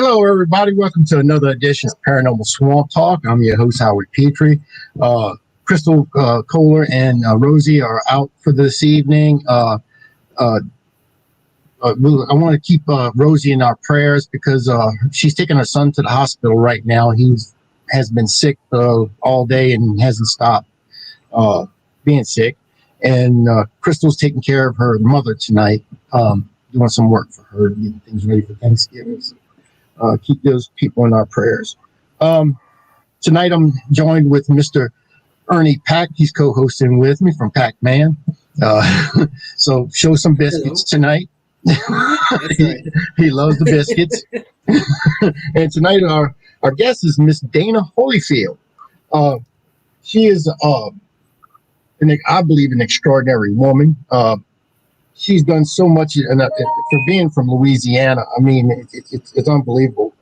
Hello, everybody. Welcome to another edition of Paranormal Swamp Talk. I'm your host, Howard Petrie. Crystal Kohler and Rosie are out for this evening. I want to keep Rosie in our prayers because she's taking her son to the hospital right now. He has been sick all day and hasn't stopped being sick. And Crystal's taking care of her mother tonight, doing some work for her, getting things ready for Thanksgiving. So, keep those people in our prayers. Tonight I'm joined with Mr. Ernie Pack. He's co-hosting with me from Pac-Man. So show some biscuits tonight. That's right. He loves the biscuits. And tonight our guest is Miss Dana Holyfield. She is, I believe, an extraordinary woman. She's done so much, and for being from Louisiana, I mean, it's unbelievable.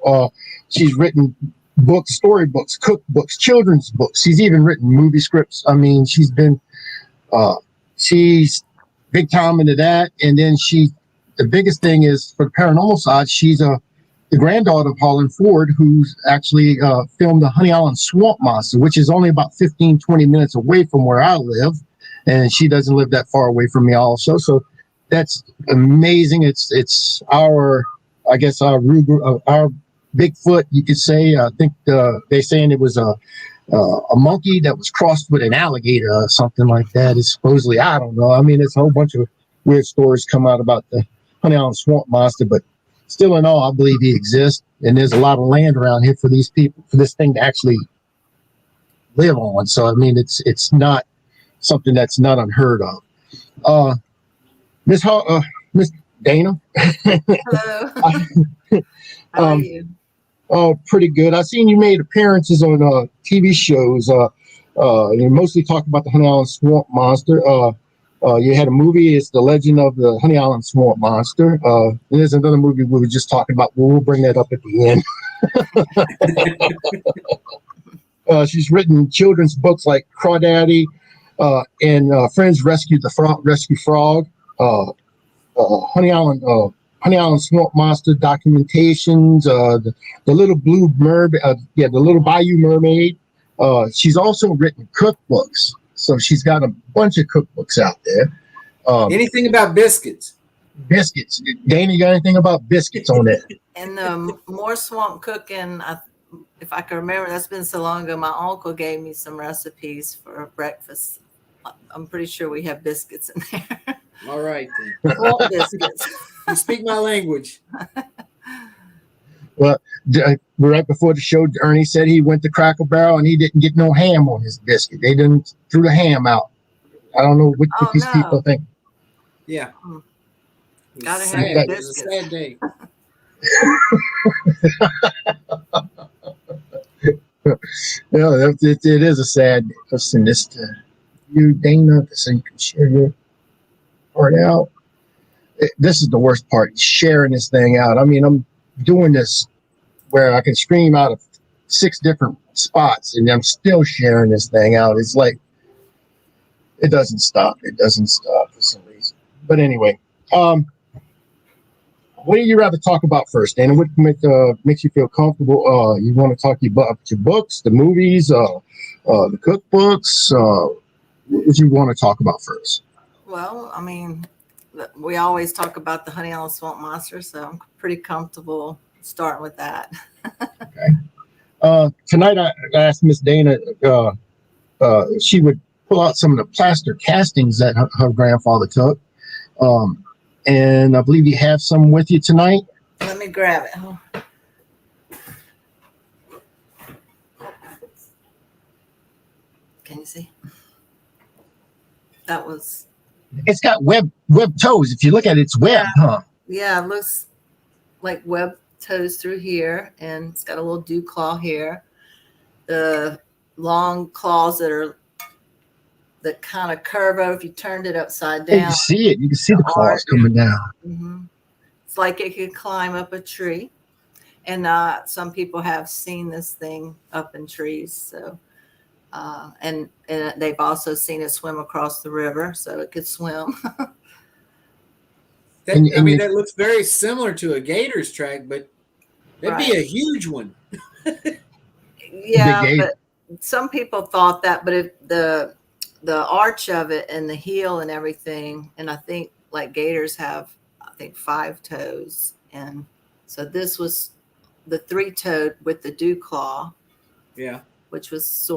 She's written books, storybooks, cookbooks, children's books. She's even written movie scripts. I mean, she's big time into that. And then the biggest thing is for the paranormal side, she's the granddaughter of Holland Ford, who's actually filmed the Honey Island Swamp Monster, which is only about 15, 20 minutes away from where I live. And she doesn't live that far away from me also. So that's amazing. It's our Bigfoot, you could say. I think they're saying it was a monkey that was crossed with an alligator or something like that. It's supposedly, I don't know. I mean, it's a whole bunch of weird stories come out about the Honey Island Swamp Monster, but still in all, I believe he exists. And there's a lot of land around here for these people, for this thing to actually live on. So, I mean, it's not something that's not unheard of. Miss Dana. Hello. How are you? Oh, pretty good. I've seen you made appearances on TV shows. You mostly talk about the Honey Island Swamp Monster. You had a movie. It's The Legend of the Honey Island Swamp Monster. There's another movie we were just talking about. We'll bring that up at the end. She's written children's books like Crawdaddy and Friends Rescue Frog. Honey Island Swamp Monster documentations, the Little Blue Mermaid, the Little Bayou Mermaid. She's also written cookbooks, so she's got a bunch of cookbooks out there. Anything about biscuits? Biscuits. Dana, you got anything about biscuits on that? And more swamp cooking. If I can remember, that's been so long ago. My uncle gave me some recipes for breakfast. I'm pretty sure we have biscuits in there. All right, then. Swamp biscuits. You speak my language. Well, right before the show, Ernie said he went to Cracker Barrel and he didn't get no ham on his biscuit. They didn't threw the ham out. I don't know what these people think. Yeah. Gotta have your biscuits. It's a sad day. Yeah, it is a sad. Listen, this you, Dana, so you can share your part out. This is the worst part, sharing this thing out. I mean, I'm doing this where I can stream out of 6 different spots and I'm still sharing this thing out. It's like, it doesn't stop. It doesn't stop for some reason. But anyway, what do you rather talk about first, Dana? What makes you feel comfortable? You want to talk about your books, the movies, the cookbooks? What would you want to talk about first? Well, I mean, we always talk about the Honey Island Swamp Monster, so I'm pretty comfortable starting with that. Okay. Tonight I asked Miss Dana she would pull out some of the plaster castings that her grandfather took. And I believe you have some with you tonight. Let me grab it. Oh. Can you see? That was. It's got web toes. If you look at it, it's web, huh? Yeah, it looks like web toes through here, and it's got a little dew claw here. The long claws that kind of curve over if you turned it upside down. You can see it. You can see the claws coming down. Mm-hmm. It's like it could climb up a tree. And some people have seen this thing up in trees. So, and they've also seen it swim across the river, so it could swim. That looks very similar to a gator's track, but That'd be a huge one. Yeah, gator. but some people thought that, but if the arch of it and the heel and everything, and I think like gators have, I think 5 toes, and so this was the 3-toed with the dew claw, Yeah. which was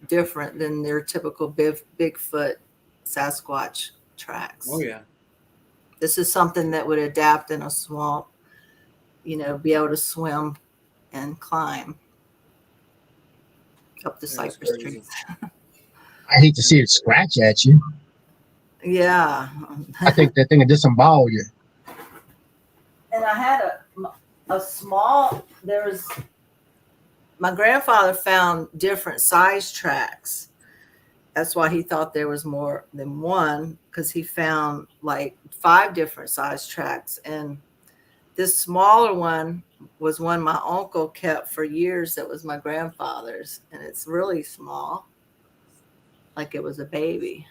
different than their typical Bigfoot Sasquatch tracks. Oh yeah. This is something that would adapt in a swamp, be able to swim and climb up the That's cypress crazy. trees. I hate to see it scratch at you. Yeah. I think that thing would disembowel you. And I had a small, my grandfather found different size tracks. That's why he thought there was more than one, because he found like 5 different size tracks. And this smaller one was one my uncle kept for years. That was my grandfather's. And it's really small, like it was a baby.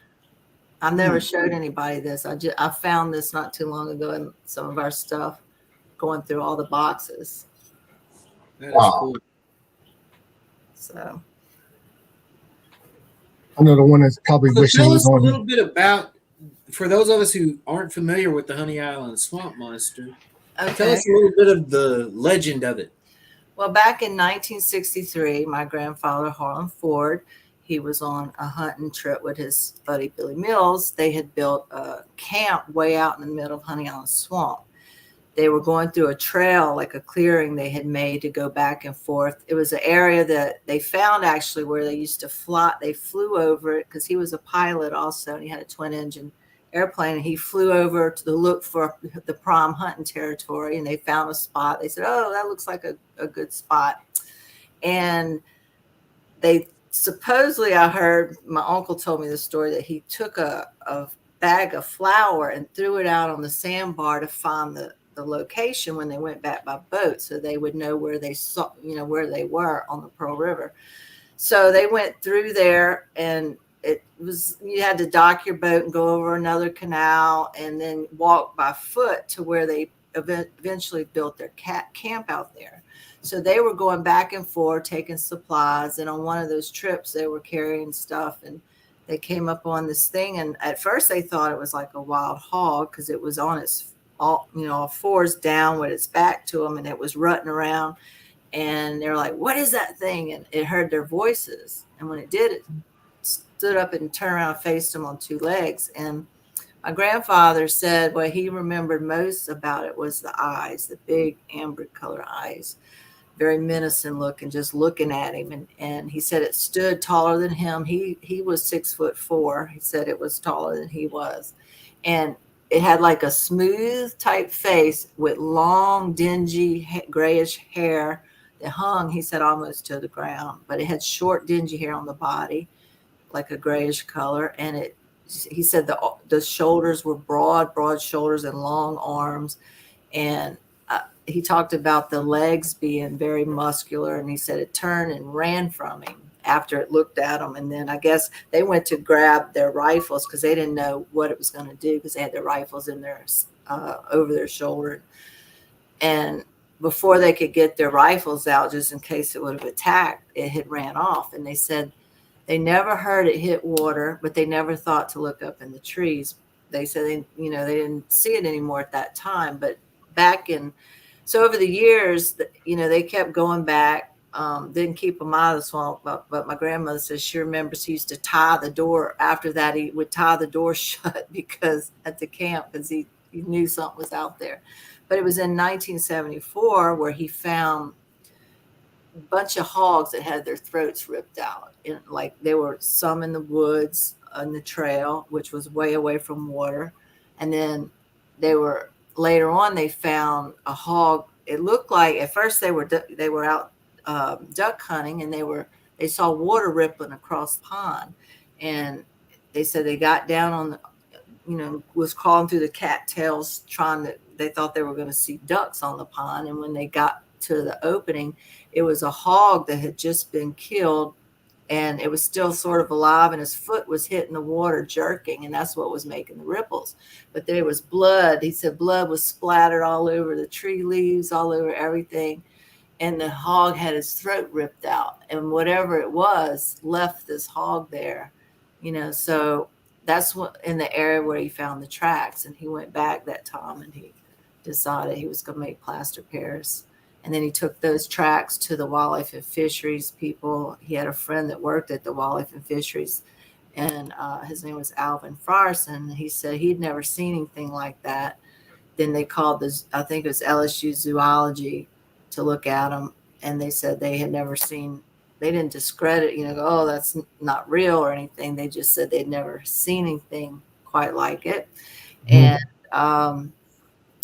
I've never showed anybody this. I found this not too long ago in some of our stuff, going through all the boxes. That is Wow. cool. So I know the one that's probably So wishing tell he us was a on. little bit about, for those of us who aren't familiar with the Honey Island Swamp Monster, tell okay. us a little bit of the legend of it. Well, back in 1963, my grandfather, Harlan Ford, he was on a hunting trip with his buddy Billy Mills. They had built a camp way out in the middle of Honey Island Swamp. They were going through a trail, like a clearing they had made to go back and forth. It was an area that they found actually where they used to fly. They flew over it because he was a pilot also, and he had a twin-engine airplane, and he flew over to look for the prime hunting territory, and they found a spot. They said, oh, that looks like a good spot. And they supposedly, I heard, my uncle told me the story, that he took a bag of flour and threw it out on the sandbar to find the location when they went back by boat, so they would know where they saw, where they were on the Pearl River. So they went through there, and it was, you had to dock your boat and go over another canal and then walk by foot to where they eventually built their camp out there. So they were going back and forth taking supplies, and on one of those trips they were carrying stuff, and they came up on this thing, and at first they thought it was like a wild hog because it was on its all fours down with its back to them, and it was rutting around, and they're like, what is that thing? And it heard their voices, and when it did, it stood up and turned around and faced them on 2 legs. And my grandfather said what he remembered most about it was the eyes, the big amber color eyes, very menacing looking, just looking at him. And he said it stood taller than him. He was 6'4". He said it was taller than he was. And it had like a smooth type face with long, dingy, grayish hair that hung, he said, almost to the ground. But it had short, dingy hair on the body, like a grayish color. And he said the shoulders were broad shoulders and long arms. And he talked about the legs being very muscular. And he said it turned and ran from him after it looked at them. And then I guess they went to grab their rifles because they didn't know what it was going to do, because they had their rifles in their over their shoulder. And before they could get their rifles out, just in case it would have attacked, it had ran off. And they said they never heard it hit water, but they never thought to look up in the trees. They said they didn't see it anymore at that time. But so over the years, they kept going back. Didn't keep them out of the swamp, but my grandmother says she remembers he used to tie the door. After that, he would tie the door shut because at the camp, because he knew something was out there. But it was in 1974 where he found a bunch of hogs that had their throats ripped out. And like there were some in the woods on the trail, which was way away from water. And then later on, they found a hog. It looked like at first they were out duck hunting, and they saw water rippling across the pond, and they said they got down on was crawling through the cattails they thought they were going to see ducks on the pond. And when they got to the opening, it was a hog that had just been killed, and it was still sort of alive, and his foot was hitting the water, jerking, and that's what was making the ripples. But there was blood. He said blood was splattered all over the tree leaves, all over everything. And the hog had his throat ripped out, and whatever it was left this hog there, so that's what in the area where he found the tracks. And he went back that time, and he decided he was going to make plaster Paris. And then he took those tracks to the wildlife and fisheries people. He had a friend that worked at the wildlife and fisheries, and his name was Alvin Frierson. He said he'd never seen anything like that. Then they called I think it was LSU Zoology to look at them, and they said they had never seen. They didn't discredit, oh, that's not real or anything. They just said they'd never seen anything quite like it. And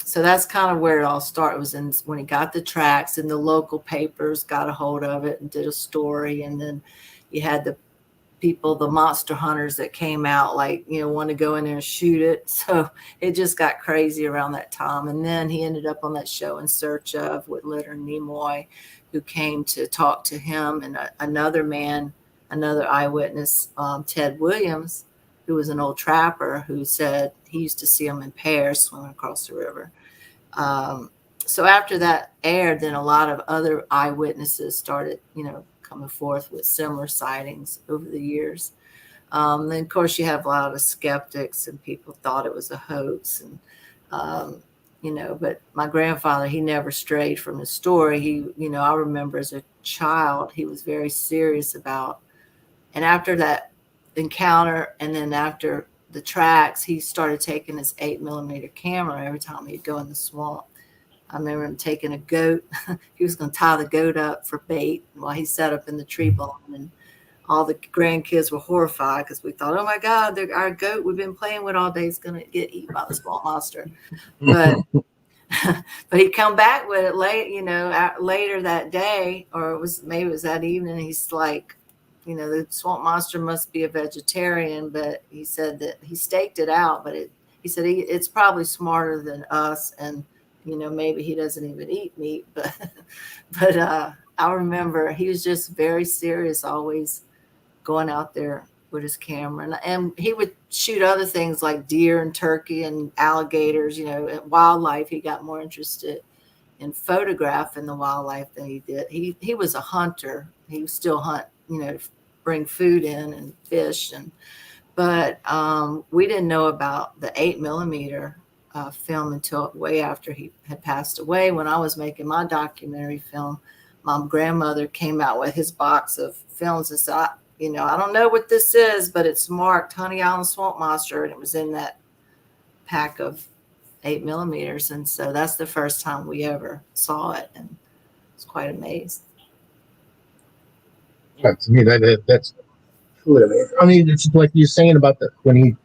so that's kind of where it all started. It was when he got the tracks, and the local papers got a hold of it and did a story. And then you had the people, the monster hunters that came out, want to go in there and shoot it. So it just got crazy around that time. And then he ended up on that show In Search Of with Leonard Nimoy, who came to talk to him, and another man, another eyewitness, Ted Williams, who was an old trapper, who said he used to see them in pairs swimming across the river. So after that aired, then a lot of other eyewitnesses started, coming forth with similar sightings over the years. Then of course you have a lot of skeptics, and people thought it was a hoax, and but my grandfather, he never strayed from his story. He, I remember as a child, he was very serious about, and after that encounter, and then after the tracks, he started taking his 8mm camera every time he'd go in the swamp. I remember him taking a goat. He was going to tie the goat up for bait while he sat up in the tree barn, and all the grandkids were horrified because we thought, oh my God, our goat we've been playing with all day is going to get eaten by the swamp monster. But but he come back with it later that day, or maybe it was that evening. He's like, the swamp monster must be a vegetarian, but he said that he staked it out, but he said it's probably smarter than us, and maybe he doesn't even eat meat, but I remember he was just very serious, always going out there with his camera, and he would shoot other things like deer and turkey and alligators, wildlife. He got more interested in photographing the wildlife than he did. He was a hunter. He would still hunt, to bring food in and fish, but we didn't know about the 8mm film until way after he had passed away. When I was making my documentary film, my grandmother came out with his box of films and said, I don't know what this is, but it's marked Honey Island Swamp Monster, and it was in that pack of 8mm. And so that's the first time we ever saw it, and I was quite amazed. Yeah, to me, that's truly amazing. I mean, it's like you're saying about when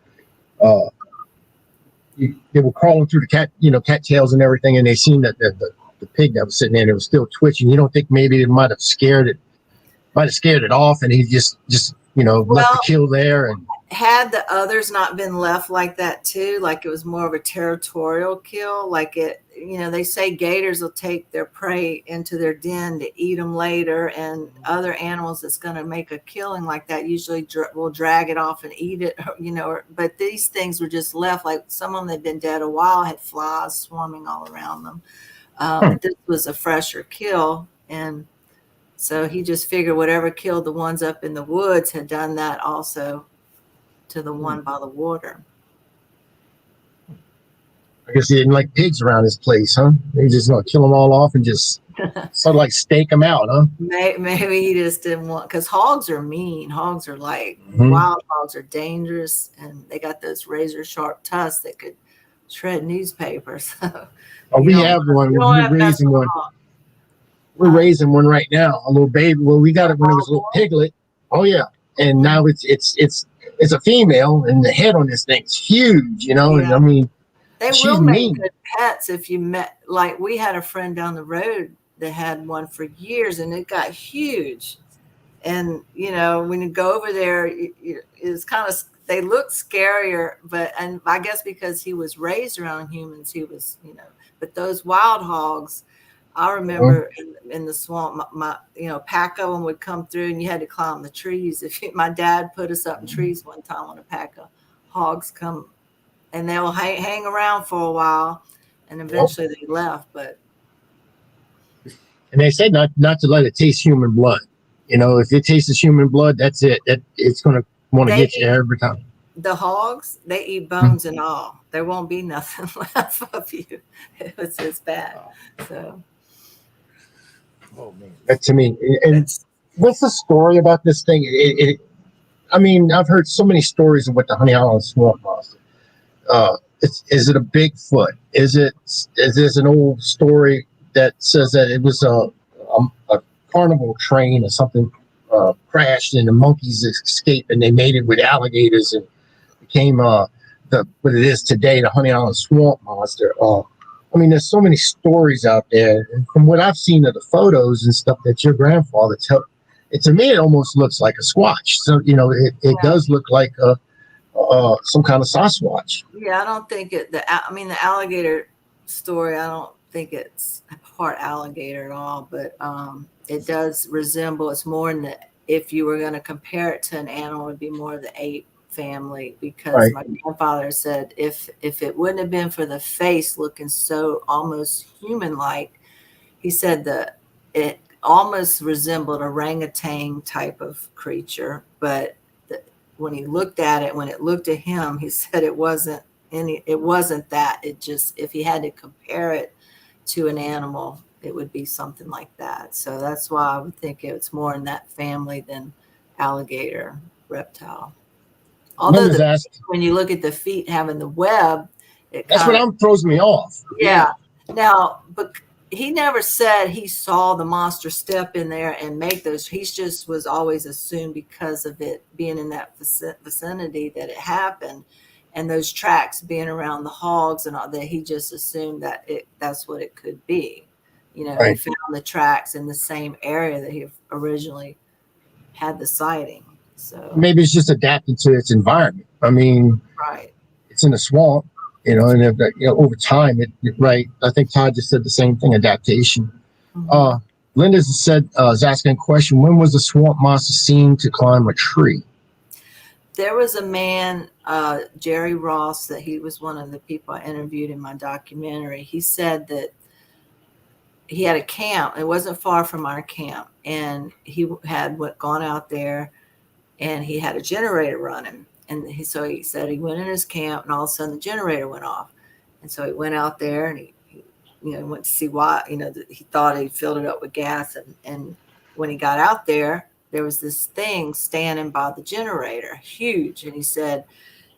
they were crawling through the cattails and everything, and they seen that the pig that was sitting there, and it was still twitching. You don't think maybe it might have scared it off, and he just left the kill there? And had the others not been left like that too, like it was more of a territorial kill, like they say gators will take their prey into their den to eat them later, and other animals that's going to make a killing like that usually will drag it off and eat it, but these things were just left. Like some of them had been dead a while, had flies swarming all around them. But this was a fresher kill, and so he just figured whatever killed the ones up in the woods had done that also to the one by the water. I guess he didn't like pigs around his place, huh? He just gonna kill them all off and just sort of like stake them out, huh? Maybe he just didn't want, because hogs are mean. Hogs are wild hogs are dangerous, and they got those razor sharp tusks that could shred newspapers. We have one. We're raising one. We're raising one right now, a little baby. Well, we got it when it was a little piglet. Oh yeah, and now it's a female, and the head on this thing's huge, And I mean, they she's will make mean. good pets if you met. Like we had a friend down the road that had one for years, and it got huge. And when you go over there, it's kind of, they look scarier, and I guess because he was raised around humans, he was, but those wild hogs, I remember in the swamp, my pack of them would come through, and you had to climb the trees. My dad put us up in trees one time when a pack of hogs come, and they'll hang around for a while, and eventually they left. But And they say not to let it taste human blood. If it tastes human blood, that's it. It's going to want to get you every time. The hogs, they eat bones and all. There won't be nothing left of you. It's bad. So. Oh man. To me, and what's the story about this thing? I mean, I've heard so many stories of what the Honey Island swamp monster. Is it a Bigfoot? Is this an old story that says that it was a carnival train or something crashed and the monkeys escaped and they made it with alligators and became what it is today, the Honey Island swamp monster. I mean, there's so many stories out there, and from what I've seen of the photos and stuff that your grandfather took, to me it almost looks like a squatch. So it does look like some kind of Sasquatch. Yeah, I don't think the alligator story, I don't think it's part alligator at all, but it does resemble. It's more in if you were going to compare it to an animal, it'd be more of the ape family, because my grandfather said if it wouldn't have been for the face looking so almost human-like, he said that it almost resembled a orangutan type of creature, but when he looked at it, when it looked at him, he said it wasn't that. It just, if he had to compare it to an animal, it would be something like that. So that's why I would think it's more in that family than alligator reptile. Although when you look at the feet having the web, that's what throws me off. Yeah. Now, but he never said he saw the monster step in there and make those. He just was always assumed, because of it being in that vicinity, that it happened, and those tracks being around the hogs and all that. He just assumed that that's what it could be. He found the tracks in the same area that he originally had the sighting. So maybe it's just adapted to its environment. I mean, it's in a swamp, and over time, I think Todd just said the same thing, adaptation. Mm-hmm. Linda said, is asking a question: when was the swamp monster seen to climb a tree? There was a man, Jerry Ross, that he was one of the people I interviewed in my documentary. He said that he had a camp. It wasn't far from our camp, and he had gone out there, and he had a generator running. And so he said he went in his camp, and all of a sudden the generator went off. And so he went out there, and he went to see why. He thought he filled it up with gas. And when he got out there, there was this thing standing by the generator, huge. And he said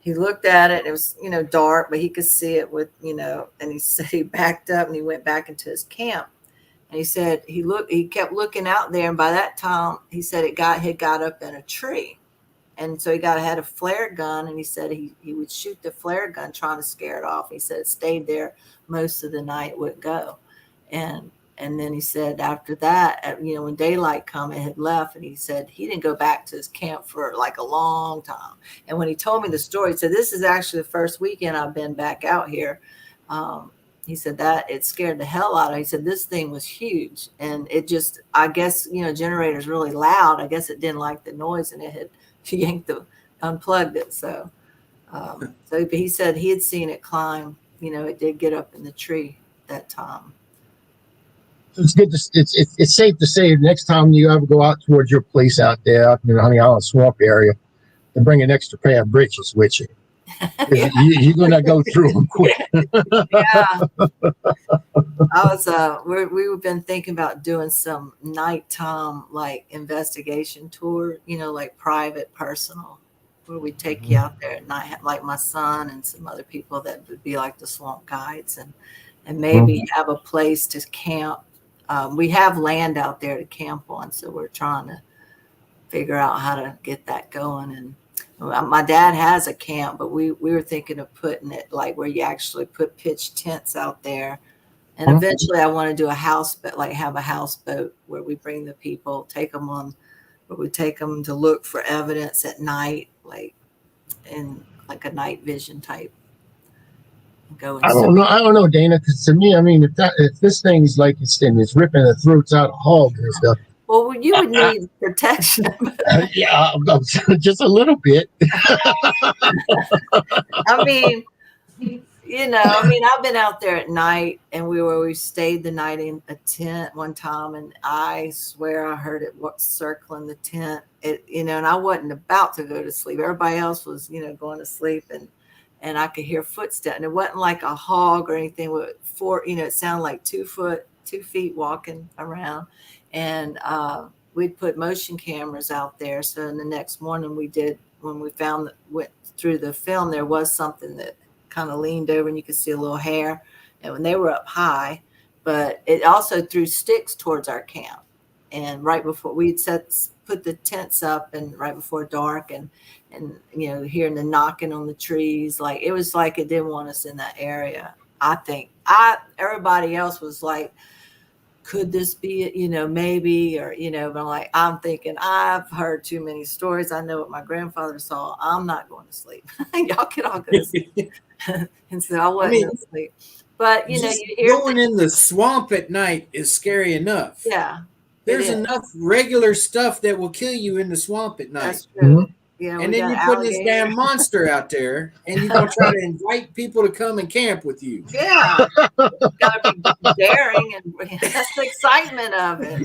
he looked at it. And it was dark, but he could see it with And he said he backed up and he went back into his camp. And he said he kept looking out there, and by that time he said it had got up in a tree. And so he had a flare gun, and he said he would shoot the flare gun trying to scare it off. He said it stayed there most of the night, it wouldn't go. And then he said after that, when daylight come, it had left, and he said he didn't go back to his camp for like a long time. And when he told me the story, he said, this is actually the first weekend I've been back out here. He said that it scared the hell out of him. He said this thing was huge, and it just, I guess, generator's really loud. I guess it didn't like the noise, and it had unplugged it. So he said he had seen it climb. It did get up in the tree that time. It's good. It's safe to say next time you ever go out towards your place out there, out in the Honey Island swamp area, to bring an extra pair of britches with you. Yeah. You're gonna go through them quick. Yeah, we've been thinking about doing some nighttime investigation tour, like private, personal, where we take you out there at night, like my son and some other people that would be like the swamp guides, and maybe have a place to camp. We have land out there to camp on, so we're trying to figure out how to get that going. And my dad has a camp, but we were thinking of putting it like where you actually put pitch tents out there. And eventually I want to do a houseboat, have a houseboat where we bring the people, where we take them to look for evidence at night, in a night vision type. go I inside. don't know. I don't know, Dana. Because to me, I mean, if this thing's like it's ripping the throats out of hogs and stuff, Well, you would need protection. yeah, just a little bit. I mean, I've been out there at night, and we stayed the night in a tent one time, and I swear I heard it circling the tent. And I wasn't about to go to sleep. Everybody else was, going to sleep, and I could hear footsteps, and it wasn't like a hog or anything. With it sounded like 2 feet walking around, and we'd put motion cameras out there. So in the next morning, when we went through the film, there was something that kind of leaned over, and you could see a little hair, and when they were up high, but it also threw sticks towards our camp. And right before we'd put the tents up, and right before dark, and hearing the knocking on the trees, like it was like it didn't want us in that area. I think everybody else was like, could this be it, maybe, or but I'm thinking, I've heard too many stories. I know what my grandfather saw. I'm not going to sleep. Y'all can all go to sleep. And so I wasn't asleep. But you hear going in the swamp at night is scary enough. Yeah. There's enough regular stuff that will kill you in the swamp at night. That's true. Yeah, and then you put this damn monster out there, and you're gonna try to invite people to come and camp with you. Yeah, gotta be daring, and that's the excitement of it.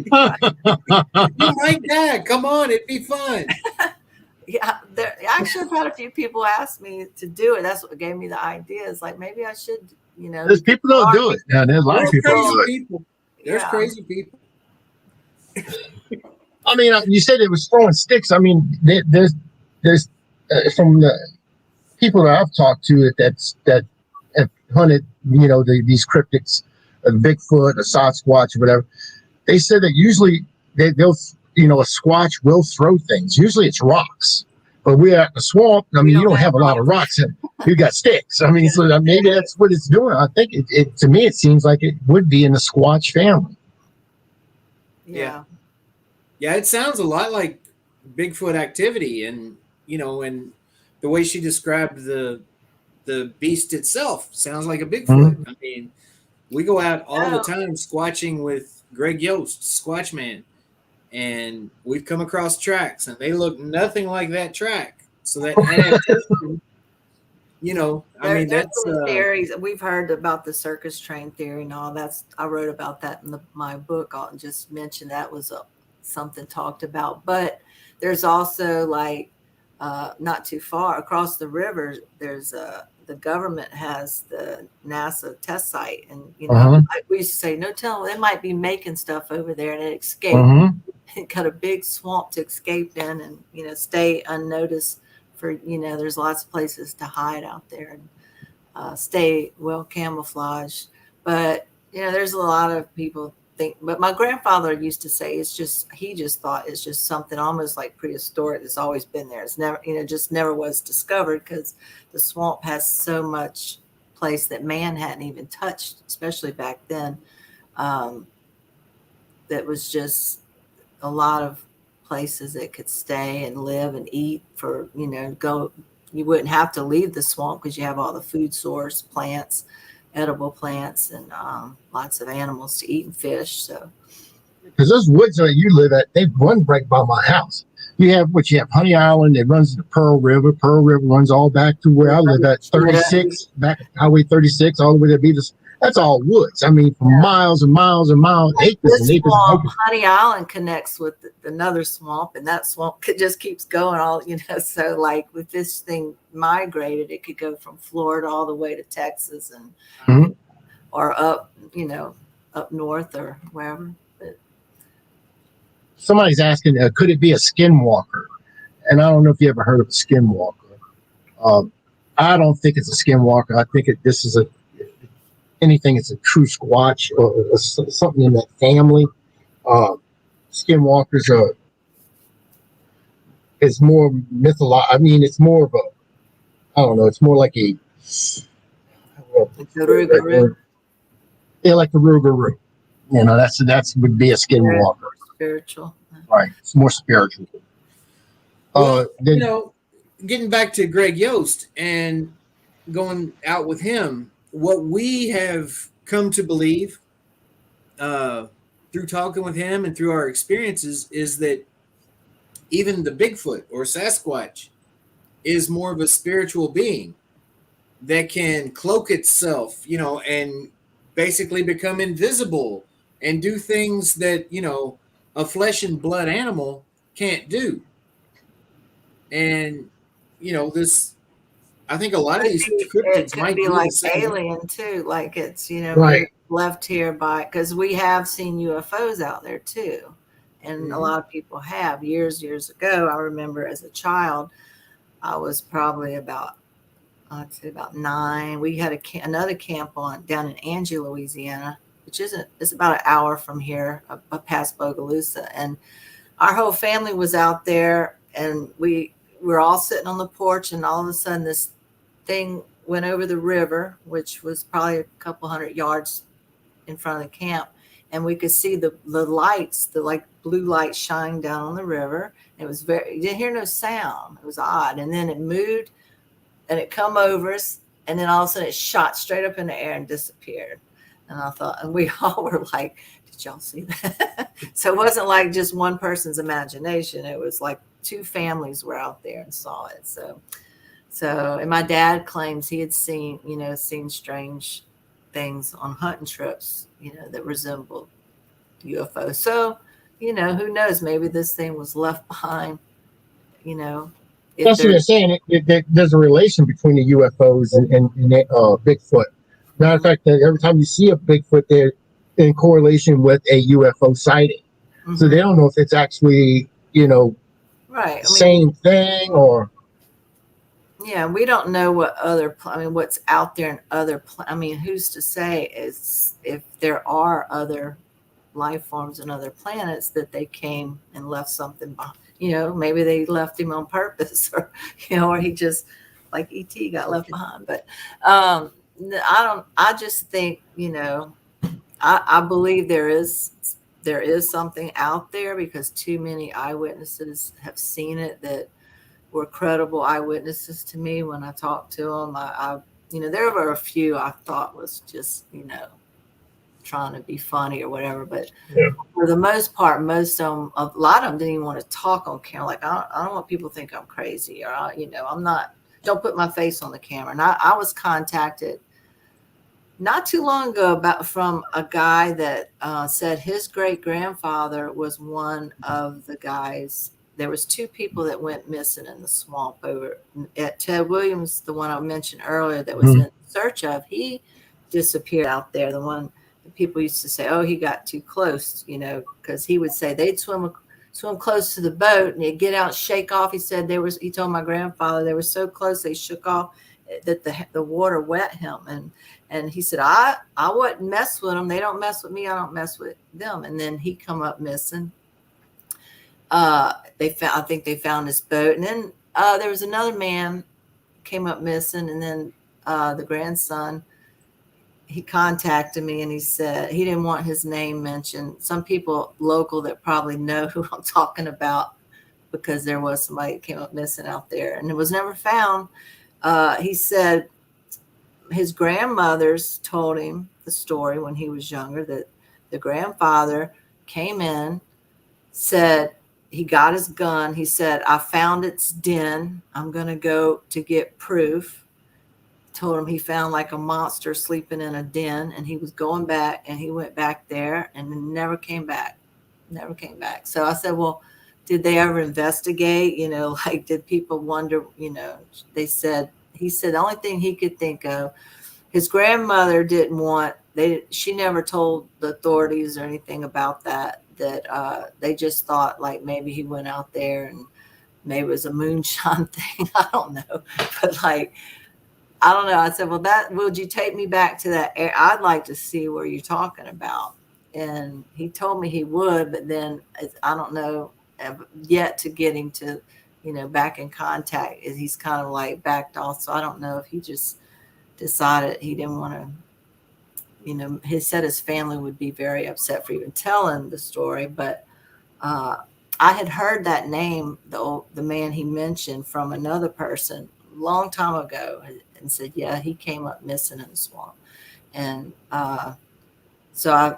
You might die. Come on, it'd be fun. Yeah, actually, I've had a few people ask me to do it. That's what gave me the idea. It's like, maybe I should, There's people don't do it. Yeah, there's a lot of people don't do it. There's crazy people. I mean, you said it was throwing sticks. I mean, there's from the people that I've talked to that have hunted, these cryptids, a Bigfoot, a Sasquatch, or whatever. They said that usually they'll, a Squatch will throw things. Usually it's rocks, but we're at the swamp. I mean, you don't have a lot of rocks, and you got sticks. I mean, so maybe that's what it's doing. I think it to me it seems like it would be in the Squatch family. Yeah. Yeah, it sounds a lot like Bigfoot activity, and and the way she described the beast itself sounds like a Bigfoot. Mm-hmm. I mean, we go out all the time squatching with Greg Yost, Squatch Man, and we've come across tracks, and they look nothing like that track. So that adaptation, that's theories we've heard about the circus train theory and all. I wrote about that in my book. I'll just mention that was something talked about. But there's also not too far across the river, there's the government has the NASA test site, and we used to say, no telling, they might be making stuff over there, and it escaped. It got a big swamp to escape in, and stay unnoticed for there's lots of places to hide out there, and stay well camouflaged. But there's a lot of people think, but my grandfather used to say he just thought it's just something almost like prehistoric that's always been there. It's never just never was discovered, because the swamp has so much place that man hadn't even touched, especially back then. That was just a lot of places that could stay and live and eat for you wouldn't have to leave the swamp, because you have all the food source plants, edible plants, and lots of animals to eat, and fish. So, because those woods that you live at, they run right by my house. You have Honey Island. It runs to the Pearl River. Pearl River runs all back to where I live at 36, back Highway 36, all the way to Beavis. That's all woods. I mean, for miles and miles and miles, acres and acres. Honey Island connects with another swamp, and that swamp just keeps going all, so like with this thing migrated, it could go from Florida all the way to Texas, and or up, up north or wherever. But somebody's asking, could it be a skinwalker? And I don't know if you ever heard of a skinwalker. I don't think it's a skinwalker. I think this is anything. It's a true Squatch or something in that family. Skinwalkers is more mythological. I mean, it's more of I don't know. It's more like a yeah, like the Rougarou. That's would be a skinwalker. Spiritual, right? It's more spiritual. Getting back to Greg Yost and going out with him, what we have come to believe through talking with him and through our experiences is that even the Bigfoot or Sasquatch is more of a spiritual being that can cloak itself, and basically become invisible and do things that, a flesh and blood animal can't do. And, this, I think a lot of these It cryptids could might be be the like same. alien too, like it's maybe Right. left here by, because we have seen UFOs out there too, and a Mhm. lot of people have years ago. I remember as a child, I was probably about, I'd say about 9. We had another camp on down in Angie, Louisiana, which isn't, it's about an hour from here, past Bogalusa, and our whole family was out there, and we were all sitting on the porch, and all of a sudden this thing went over the river, which was probably a couple hundred yards in front of the camp, and we could see the lights, the like blue lights shining down on the river. It was very, you didn't hear no sound. It was odd, and then it moved, and it come over us, and then all of a sudden it shot straight up in the air and disappeared. And I thought, and we all were like, did y'all see that? So it wasn't like just one person's imagination. It was like 2 families were out there and saw it. And my dad claims he had seen strange things on hunting trips, that resembled UFOs. So, who knows? Maybe this thing was left behind, if That's what there. they're saying. There's a relation between the UFOs and Bigfoot. Matter of fact, that every time you see a Bigfoot, they're in correlation with a UFO sighting. So they don't know if it's actually, Right. the same thing or. Yeah, we don't know what what's out there in other. Who's to say is if there are other life forms and other planets that they came and left something behind. Maybe they left him on purpose, or or he just like ET got left behind. But I don't. I just think I believe there is something out there because too many eyewitnesses have seen it that were credible eyewitnesses to me when I talked to them. There were a few I thought was just trying to be funny or whatever, but Yeah. for the most part, a lot of them didn't even want to talk on camera. Like I don't want people to think I'm crazy, or I'm not. Don't put my face on the camera. And I was contacted not too long ago from a guy that said his great grandfather was one of the guys. There was 2 people that went missing in the swamp over at Ted Williams, the one I mentioned earlier that was in search of. He disappeared out there. The one that people used to say, "Oh, he got too close," because he would say they'd swim close to the boat and they'd get out, and shake off. He said he told my grandfather they were so close they shook off that the water wet him, and he said I wouldn't mess with them. They don't mess with me. I don't mess with them. And then he come up missing. I think they found his boat, and then there was another man came up missing, and then the grandson, he contacted me and he said he didn't want his name mentioned. Some people local that probably know who I'm talking about, because there was somebody that came up missing out there and it was never found. He said his grandmothers told him the story when he was younger, that the grandfather came in, said he got his gun. He said, "I found its den. I'm going to go to get proof." Told him he found like a monster sleeping in a den, and he was going back, and he went back there and never came back. So I said, well, did they ever investigate? Like, did people wonder? He said the only thing he could think of, his grandmother didn't want, she never told the authorities or anything about that they just thought like maybe he went out there and maybe it was a moonshine thing. I don't know. But like, I don't know. I said, well, would you take me back to that area? I'd like to see where you're talking about. And he told me he would, but then I don't know yet to get him to, back in contact. He's kind of like backed off. So I don't know if he just decided he didn't want to, he said his family would be very upset for even telling the story. But I had heard that name, the man he mentioned, from another person a long time ago, and said, yeah, he came up missing in the swamp. And so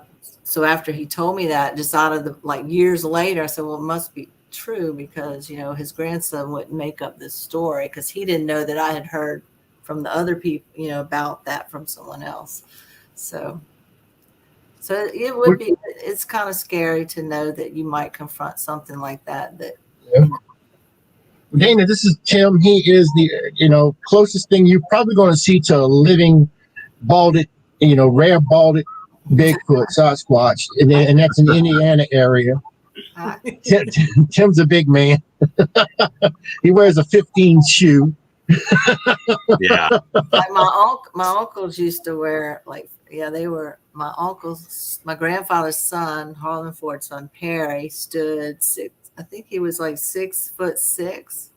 after he told me that, just out of the like years later, I said, well, it must be true, because his grandson wouldn't make up this story, because he didn't know that I had heard from the other people about that from someone else. So it would be, it's kind of scary to know that you might confront something like that. Yeah. Dana, this is Tim. He is the closest thing you're probably going to see to a living balded, rare balded Bigfoot, Sasquatch, and that's in the Indiana area. Tim's a big man. He wears a 15 shoe. Yeah. Like my uncles used to wear they were my grandfather's son, Holyfield's son Perry, stood I think he was like 6'6".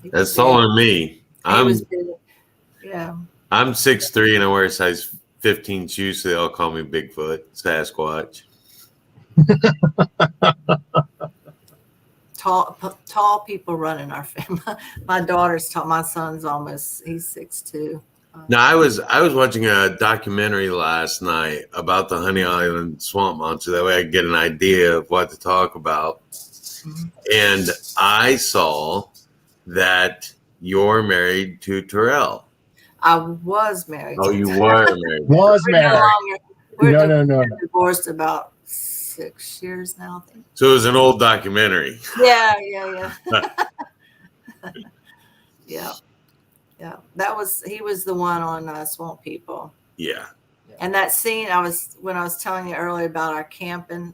That's taller than me. I'm 6'3" and I wear a size 15 shoes, so they all call me Bigfoot, Sasquatch. Tall people run in our family. My daughter's tall. My son's he's 6'2". Now, I was watching a documentary last night about the Honey Island swamp monster. That way I could get an idea of what to talk about. Mm-hmm. And I saw that you're married to Terrell. I was married. Oh, you were married. Was married. We're divorced about 6 years now, I think. So it was an old documentary. Yeah. Yeah. He was the one on Swamp People. Yeah. And that scene when I was telling you earlier about our camping,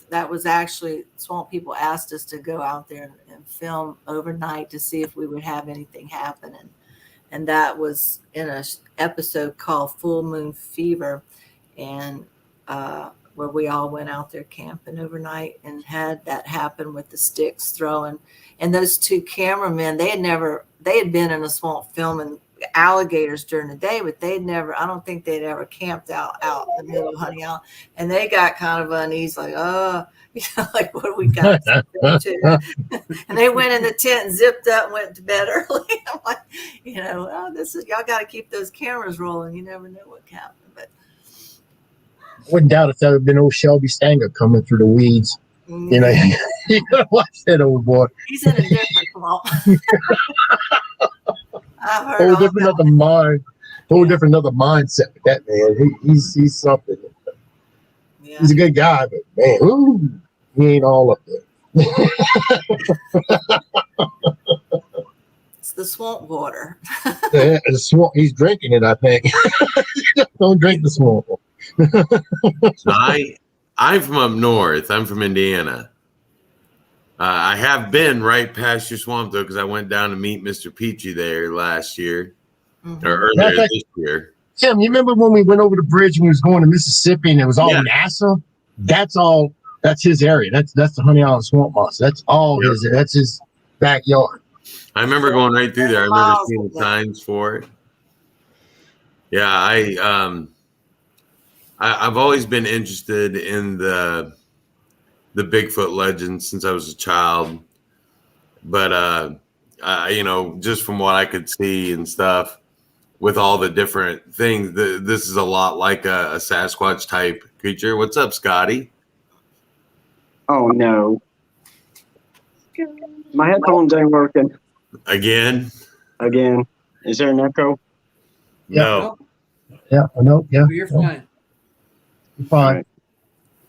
that was actually Swamp People asked us to go out there and film overnight to see if we would have anything happen. And that was in an episode called Full Moon Fever, and where we all went out there camping overnight and had that happen with the sticks throwing. And those two cameramen, they had been in a swamp filming alligators during the day, but I don't think they'd ever camped out in the middle of Honey Island. And they got kind of uneasy, like, like, what do we got to do? And they went in the tent and zipped up and went to bed early. I'm like, y'all got to keep those cameras rolling. You never know what happened. But I wouldn't doubt if that had been old Shelby Stanger coming through the weeds. You gotta watch that old boy. He's in a different swamp. I've heard whole different other mind, different other mindset with that man. He's something. Yeah. He's a good guy, but man, he ain't all up there. It's the swamp water. The swamp. He's drinking it, I think. Don't drink the swamp. I'm from up north. I'm from Indiana. I have been right past your swamp, though, because I went down to meet Mr. Peachy there last year, or earlier this year. Tim, you remember when we went over the bridge and we was going to Mississippi and it was all NASA? That's his area. That's the Honey Island Swamp Monster. That's all his. That's his backyard. I remember going right through there. I remember seeing the signs for it. Yeah, I've always been interested in the Bigfoot legend since I was a child, but just from what I could see and stuff, with all the different things, this is a lot like a Sasquatch type creature. What's up, Scotty? Oh no, my headphones ain't working. Again. Is there an echo? No. Yeah. No. Yeah. You're fine. You're fine. Right.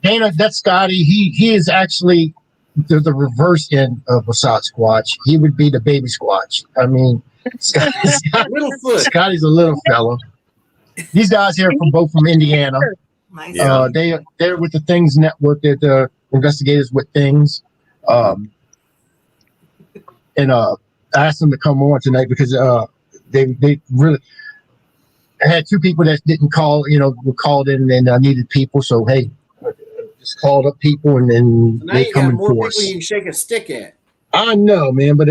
Dana, that's Scotty. He is actually the reverse end of a Sasquatch. He would be the baby squatch. I mean, Scotty's a little fella. These guys here from Indiana. Yeah. They're with the Things Network. They're the investigators with Things. And I asked them to come on tonight because they really. I had two people that didn't call, were called in and needed people. So, hey, just called up people and then now they come in force. More people you can shake a stick at. I know, man, but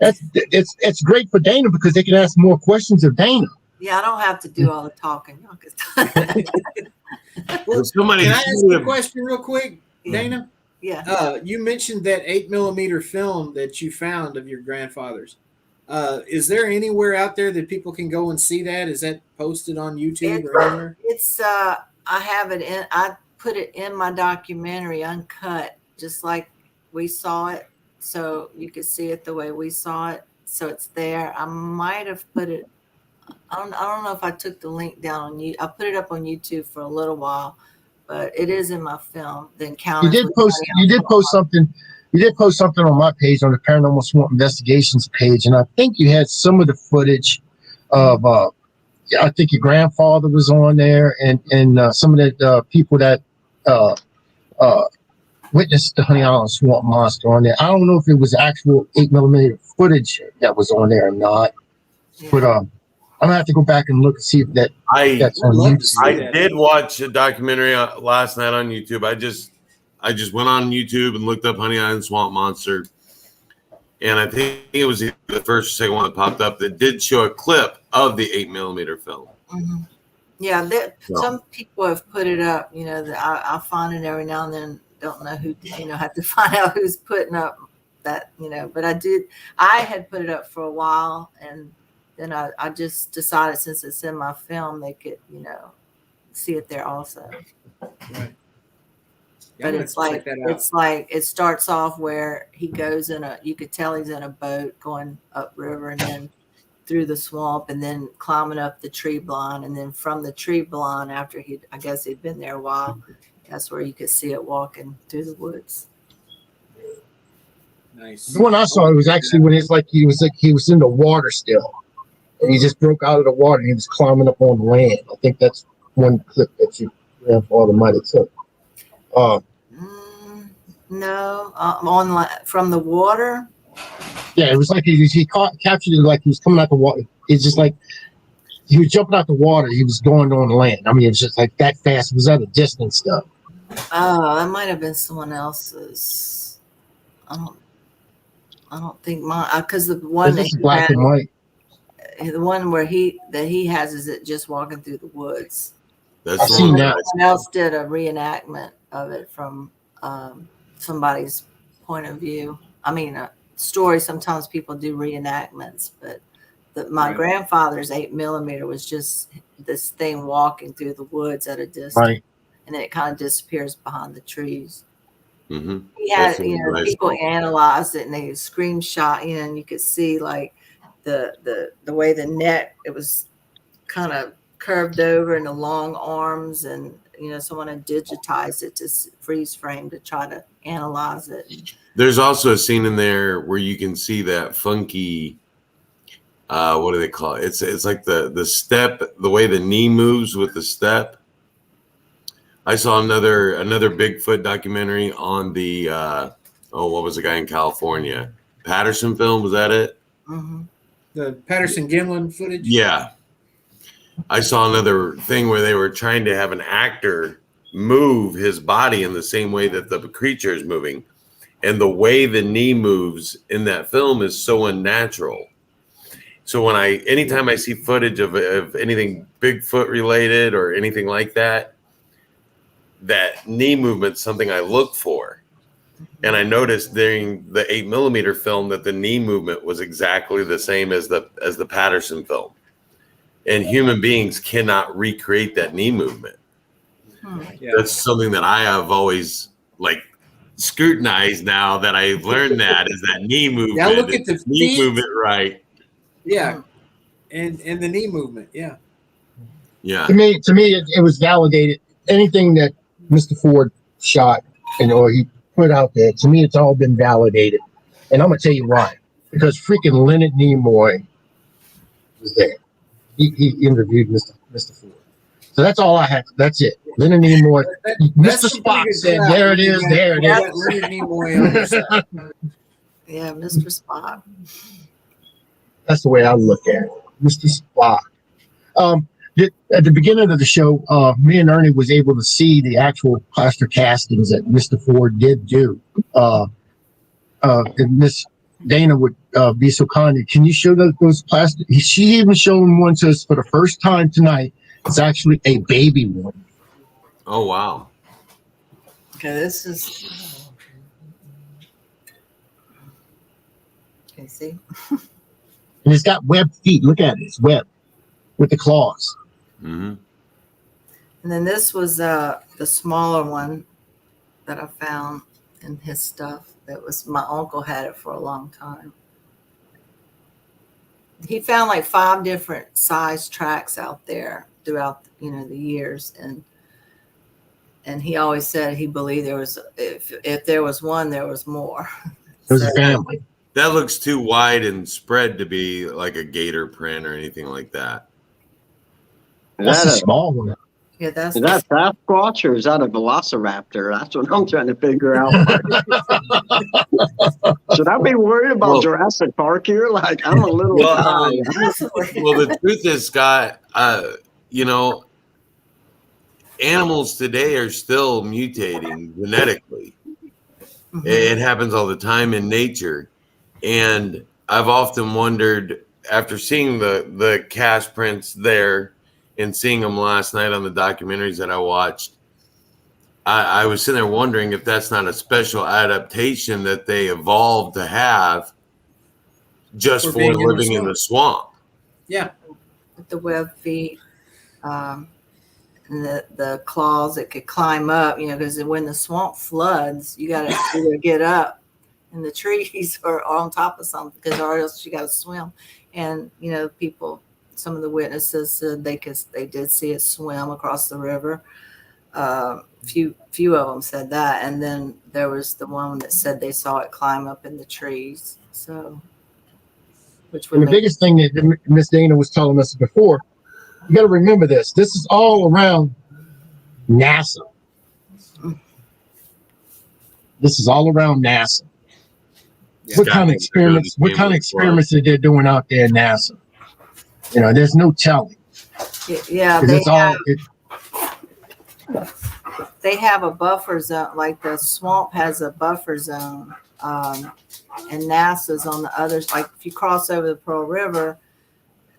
it's great for Dana because they can ask more questions of Dana. Yeah, I don't have to do all the talking. Well, somebody can I ask a question real quick, Dana? Yeah. You mentioned that 8mm film that you found of your grandfather's. Is there anywhere out there that people can go and see that? Is that posted on YouTube or anywhere? It's I have it in. I put it in my documentary, uncut, just like we saw it, so you could see it the way we saw it. So it's there. I might have put it. I don't know if I took the link down on you. I put it up on YouTube for a little while, but it is in my film. The encounters. You did post something. You did post something on my page, on the Paranormal Swamp Investigations page, and I think you had some of the footage of. I think your grandfather was on there, and some of the people that witnessed the Honey Island Swamp Monster on there. I don't know if it was actual 8mm footage that was on there or not, but I'm gonna have to go back and look and see if that's on YouTube. I did watch a documentary last night on YouTube. I just went on YouTube and looked up Honey Island Swamp Monster, and I think it was the first or second one that popped up that did show a clip of the 8mm film. Mm-hmm. Yeah, some people have put it up. You know, I find it every now and then. Don't know who, have to find out who's putting up that, but I had put it up for a while, and then I just decided, since it's in my film, they could, see it there also. Right. But it's like it starts off where he goes you could tell he's in a boat going upriver, and then through the swamp, and then climbing up the tree blind, and then from the tree blind, after I guess he'd been there a while, that's where you could see it walking through the woods. Nice. The one I saw, it was actually when it's like he was in the water still, and he just broke out of the water and he was climbing up on the land. I think that's one clip that your grandfather might have took. No, from the water. Yeah, it was like he captured it like he was coming out the water. It's just like he was jumping out the water. He was going on the land. I mean, it was just like that fast. It was at a distance stuff. Oh, that might have been someone else's. I don't think mine, because the one that black and white. The one where he has is it just walking through the woods. I've seen that. Someone else did a reenactment of it from somebody's point of view. I mean, a story. Sometimes people do reenactments, but my grandfather's 8mm was just this thing walking through the woods at a distance. Right. And then it kind of disappears behind the trees. Mm-hmm. He had, people analyzed it, and they screenshot in. You could see like the way the neck, it was kind of curved over, and the long arms, and someone had digitized it to freeze frame to try to analyze it. There's also a scene in there where you can see that funky. What do they call it? It's like the step, the way the knee moves with the step. I saw another Bigfoot documentary on the what was the guy in California? Patterson film, was that it? Mm-hmm. The Patterson-Gimlin footage? Yeah. I saw another thing where they were trying to have an actor move his body in the same way that the creature is moving. And the way the knee moves in that film is so unnatural. So anytime I see footage of anything Bigfoot related or anything like that, that knee movement's something I look for. And I noticed during the 8mm film that the knee movement was exactly the same as the Patterson film. And human beings cannot recreate that knee movement. Yeah. That's something that I have always scrutinized now that I've learned is that knee movement. Yeah, look at the knee movement, right? Yeah. And the knee movement, yeah. Yeah. To me, it was validated. Anything that Mr. Ford shot or he put out there, to me, it's all been validated. And I'm gonna tell you why. Because freaking Leonard Nimoy was there. He interviewed Mr. Ford. So that's all I had. That's it. Leonard Nimoy. Mr. Spock said, "There it is. There it is." Leonard Nimoy on your side. Yeah, Mr. Spock. That's the way I look at it, Mr. Spock. At the beginning of the show, me and Ernie was able to see the actual plaster castings that Mr. Ford did do. And Miss Dana would be so kind. Can you show those plaster? She even showed one to us for the first time tonight. It's actually a baby one. Oh, wow. Okay, this is. Can you see? And it's got webbed feet. Look at it. It's webbed with the claws. Mm-hmm. And then this was the smaller one that I found in his stuff. That was my uncle had it for a long time. He found like 5 different size tracks out there throughout the years, and he always said he believed there was if there was one, there was more. It was a family. That looks too wide and spread to be like a gator print or anything like that. That's a small one. Yeah, Is that Sasquatch or is that a Velociraptor? That's what I'm trying to figure out. Should I be worried about Jurassic Park here? Like, I'm a little guy. Well, the truth is, Scott, animals today are still mutating genetically. Mhm. It happens all the time in nature. And I've often wondered, after seeing the cast prints there and seeing them last night on the documentaries that I watched, I was sitting there wondering if that's not a special adaptation that they evolved to have just for being in the living in the swamp. Yeah. With the web feet, and the claws that could climb up, because when the swamp floods, you got to either get up in the trees or on top of something, because or else you got to swim. And some of the witnesses said they did see it swim across the river. Few of them said that, and then there was the one that said they saw it climb up in the trees. So, And the biggest thing that Miss Dana was telling us before, you got to remember this. This is all around NASA. This is all around NASA. Yeah. What kind of experiments? What kind of experiments that they're doing out there in NASA? There's no telling. Yeah, they have a buffer zone, like the swamp has a buffer zone, and NASA's on the others. Like if you cross over the Pearl River,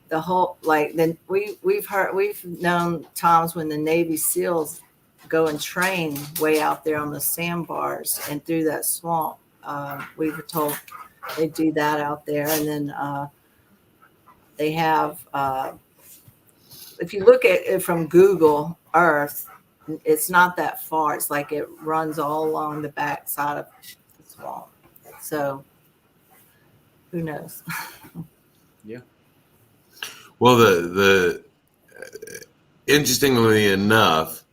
the whole then we've known times when the Navy SEALs go and train way out there on the sandbars and through that swamp. We were told they do that out there, and then they have. If you look at it from Google Earth, it's not that far. It's like it runs all along the back side of the swamp. So who knows? Yeah. Well, the interestingly enough,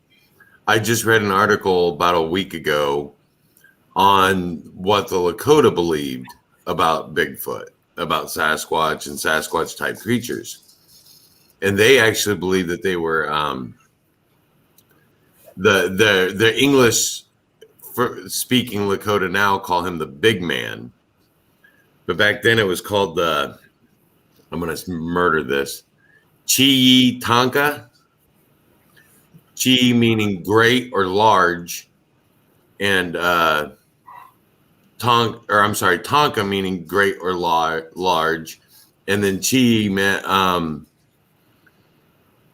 I just read an article about a week ago on what the Lakota believed about Bigfoot, about Sasquatch and Sasquatch type creatures. And they actually believe that they were the English speaking Lakota now call him the big man. But back then it was called I'm going to murder this. Chi Tonka. Chi meaning great or large. And Tonka meaning great or large. And then Chi meant,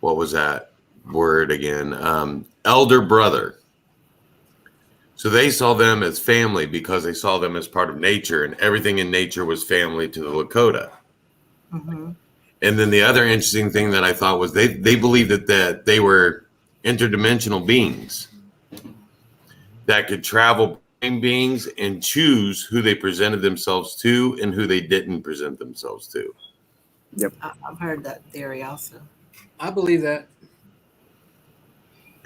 what was that word again? Elder brother. So they saw them as family because they saw them as part of nature, and everything in nature was family to the Lakota. Mm-hmm. And then the other interesting thing that I thought was they believed that they were interdimensional beings that could travel between beings and choose who they presented themselves to and who they didn't present themselves to. I've heard that theory also. I believe that.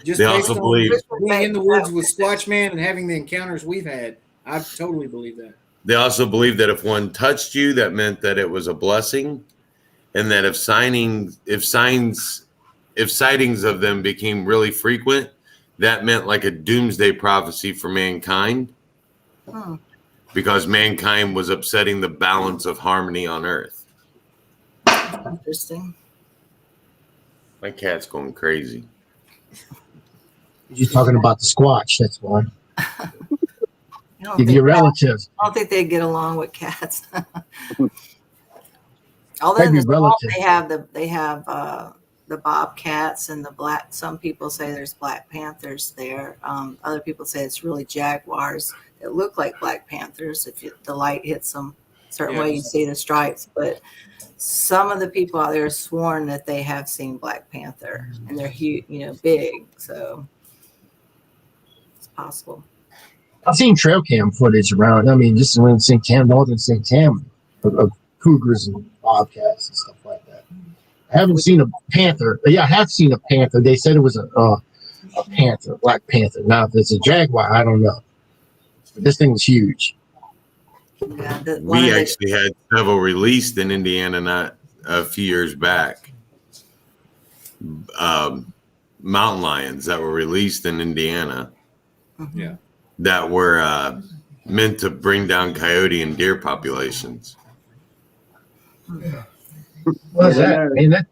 Just They based also on believe being in the woods with Squatch Man and having the encounters we've had, I totally believe that. They also believe that if one touched you, that meant that it was a blessing, and that if sightings of them became really frequent, that meant like a doomsday prophecy for mankind, because mankind was upsetting the balance of harmony on Earth. Interesting. My cat's going crazy. You're talking about the Squatch. That's why. I Your relatives. don't think they get along with cats. Although Maybe relatives. they have the bobcats and the black. Some people say there's black panthers there. Other people say it's really jaguars that look like black panthers if the light hits them certain Yeah. way you see the stripes, but some of the people out there have sworn that they have seen Black Panther, and they're huge, big. So it's possible. I've seen trail cam footage around. I mean, this is when St. Cam, northern St. Cam, of cougars and bobcats and stuff like that. I haven't seen a panther. Yeah, I have seen a panther. They said it was a panther, Black Panther. Now, if it's a jaguar, I don't know. But this thing was huge. Yeah, We actually had several released in Indiana not a few years back. Mountain lions that were released in Indiana. Yeah. That were meant to bring down coyote and deer populations. What is that? I mean, that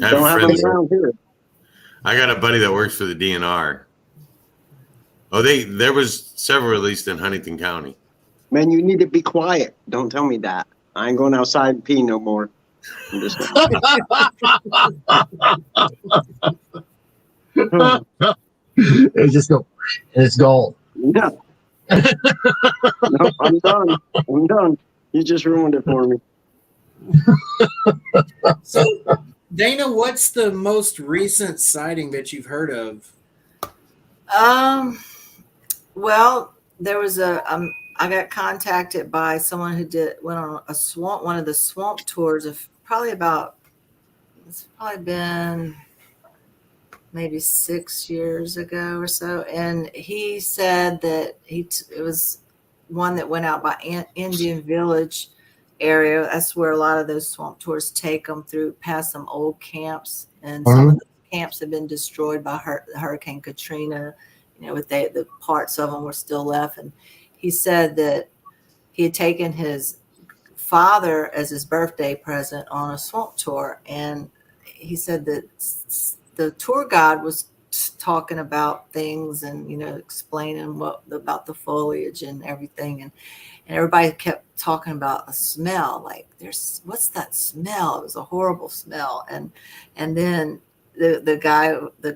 I have Don't a have friend them around here. I got a buddy that works for the DNR. Oh, there was several released in Huntington County. Man, you need to be quiet. Don't tell me that. I ain't going outside and pee no more. I'm just it just go, and it's gone. no. No, I'm done. I'm done. You just ruined it for me. So, Dana, what's the most recent sighting that you've heard of? Well, there was I got contacted by someone who went on one of the swamp tours of it's probably been maybe 6 years ago or so. And he said that it was one that went out by Indian Village area. That's where a lot of those swamp tours take them through past some old camps. And some of the camps have been destroyed by Hurricane Katrina, but the parts of them were still left. And he said that he had taken his father as his birthday present on a swamp tour. And he said that the tour guide was talking about things and, explaining about the foliage and everything. And everybody kept talking about a smell, like what's that smell? It was a horrible smell. And then the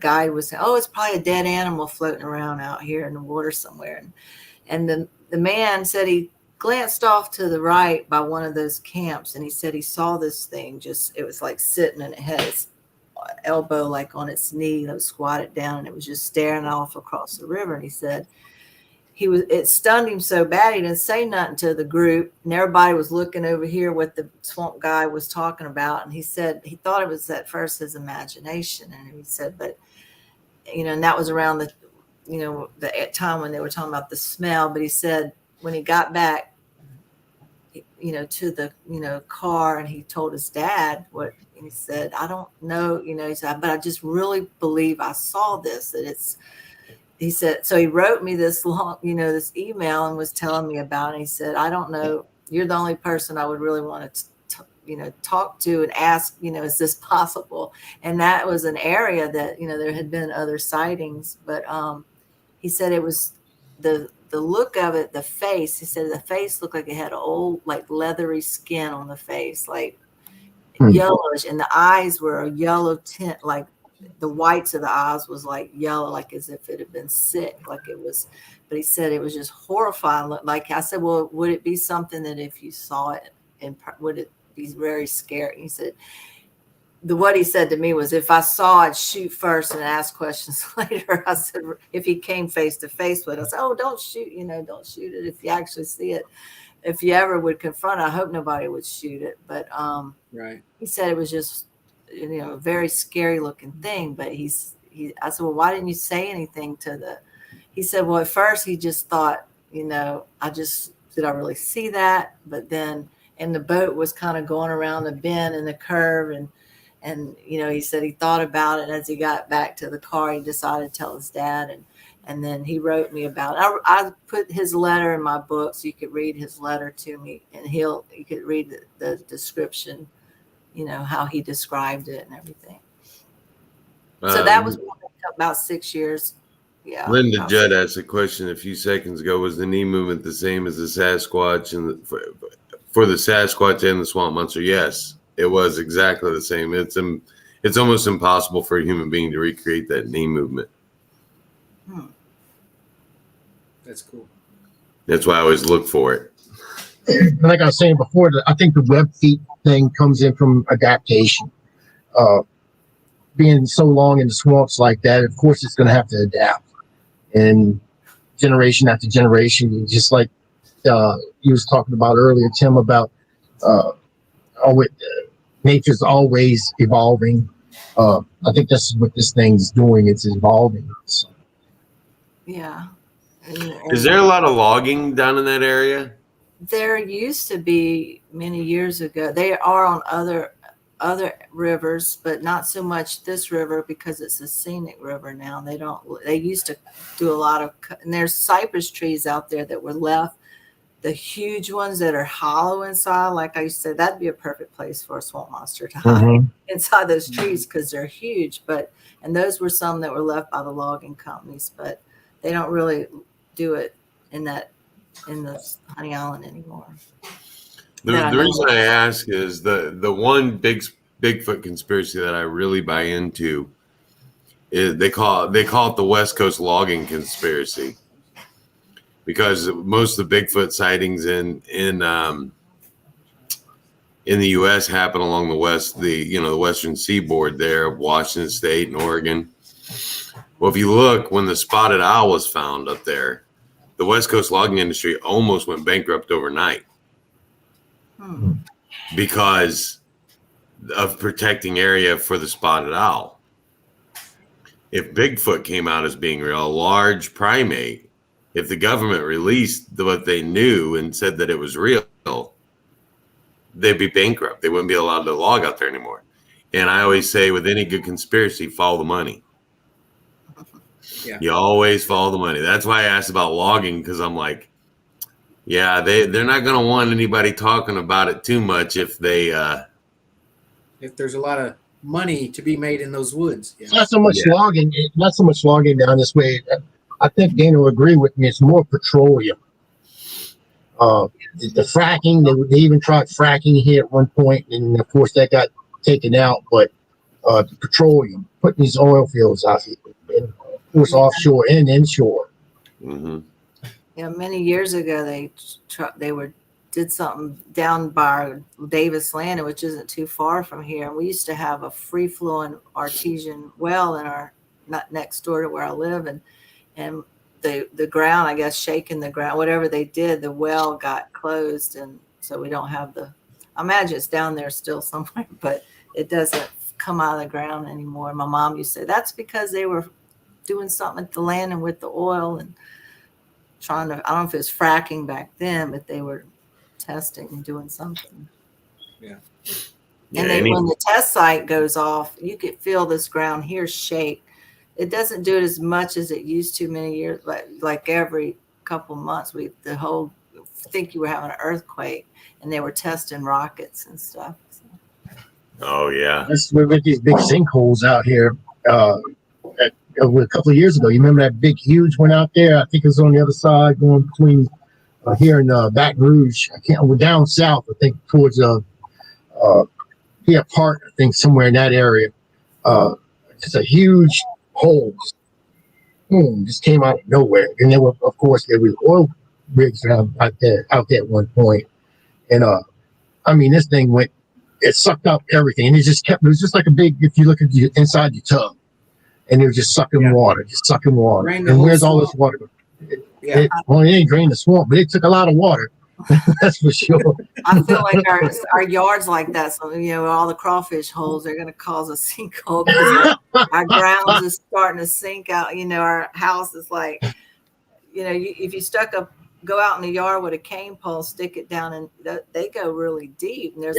guy was saying, oh, it's probably a dead animal floating around out here in the water somewhere. And the man said he glanced off to the right by one of those camps, and he said he saw this thing it was like sitting, and it had its elbow like on its knee, and it was squatted down, and it was just staring off across the river. And he said it stunned him so bad he didn't say nothing to the group, and everybody was looking over here what the swamp guy was talking about. And he said he thought it was at first his imagination, and he said, but and that was around the time when they were talking about the smell. But he said when he got back to the car, and he told his dad what, and he said, I don't know, he said, but I just really believe I saw this, he said, so he wrote me this long, this email, and was telling me about it. He said, I don't know, you're the only person I would really want to talk to and ask, is this possible? And that was an area that, there had been other sightings, but he said it was the look of it, the face. He said the face looked like it had old, like leathery skin on the face, like yellowish, and the eyes were a yellow tint, like the whites of the eyes was like yellow, like as if it had been sick, like it was. But he said it was just horrifying. Like I said, well, would it be something that if you saw it, and would it be very scary? He said, what he said to me was, if I saw it, shoot first and ask questions later. I said, if he came face to face with us, oh, don't shoot, don't shoot it. If you actually see it, if you ever would confront it, I hope nobody would shoot it. But right. He said it was just, a very scary looking thing. But I said, well, why didn't you say anything to he said, well, at first he just thought, did I really see that? But then, and the boat was kind of going around the bend and the curve, and he said he thought about it. And as he got back to the car, he decided to tell his dad. And then he wrote me about it. I put his letter in my book, so you could read his letter to me, and you could read the description, how he described it and everything. So that was about 6 years. Yeah. Linda Judd asked a question a few seconds ago. Was the knee movement the same as the Sasquatch and for the Sasquatch and the swamp monster? Yes, it was exactly the same. It's almost impossible for a human being to recreate that knee movement. That's cool. That's why I always look for it. Like I was saying before, I think the web feet thing comes in from adaptation. Being so long in the swamps like that, of course, it's going to have to adapt. And generation after generation, just like you was talking about earlier, Tim, about nature's always evolving. I think that's what this thing's doing. It's evolving. So. Yeah. Is there a lot of logging down in that area? There used to be many years ago. They are on other rivers, but not so much this river because it's a scenic river now. They used to do a lot of, and there's cypress trees out there that were left. The huge ones that are hollow inside, like I said, that'd be a perfect place for a swamp monster to hide inside those trees because they're huge. And those were some that were left by the logging companies, but they don't really do it in the Honey Island anymore. The reason I ask is the one Bigfoot conspiracy that I really buy into is they call it the West Coast logging conspiracy, because most of the Bigfoot sightings in the U.S. happen along the western seaboard there of Washington State and Oregon. Well, if you look, when the spotted owl was found up there, the West Coast logging industry almost went bankrupt overnight because of protecting area for the spotted owl. If Bigfoot came out as being real, a large primate, if the government released what they knew and said that it was real, they'd be bankrupt. They wouldn't be allowed to log out there anymore. And I always say, with any good conspiracy, follow the money. Yeah. You always follow the money. That's why I asked about logging, because I'm like, yeah, they're not going to want anybody talking about it too much if there's a lot of money to be made in those woods. Yeah. It's not so much logging. Not so much logging down this way. I think Dana will agree with me. It's more petroleum. The fracking. They even tried fracking here at one point, and of course that got taken out. But the petroleum, putting these oil fields out here, and of course offshore and inshore. Mm-hmm. Yeah, many years ago they did something down by Davis Landing, which isn't too far from here. And we used to have a free flowing artesian well not next door to where I live, and the ground, I guess, shaking the ground, whatever they did, the well got closed, and so we don't have I imagine it's down there still somewhere, but it doesn't come out of the ground anymore. My mom used to say that's because they were doing something at the landing with the oil and trying to, I don't know if it was fracking back then, but they were testing and doing something. Yeah. And then when the test site goes off, you could feel this ground here shake. It doesn't do it as much as it used to many years, like every couple months, think you were having an earthquake, and they were testing rockets and stuff. So. Oh yeah. That's with these big sinkholes out here. A couple of years ago, you remember that big, huge one out there? I think it was on the other side, going between here in Baton Rouge. We're down south, I think, towards Park, I think, somewhere in that area. It's a huge hole. Just came out of nowhere. And there were oil rigs out there at one point. And this thing it sucked up everything. And it was just like a big, if you look at inside your tub. And they were just sucking water. And where's all this water? It ain't drained the swamp, but it took a lot of water. That's for sure. I feel like our yard's like that. So, all the crawfish holes, they're going to cause a sinkhole because our grounds is starting to sink out. Our house is like, if you go out in the yard with a cane pole, stick it down, and they go really deep. And there's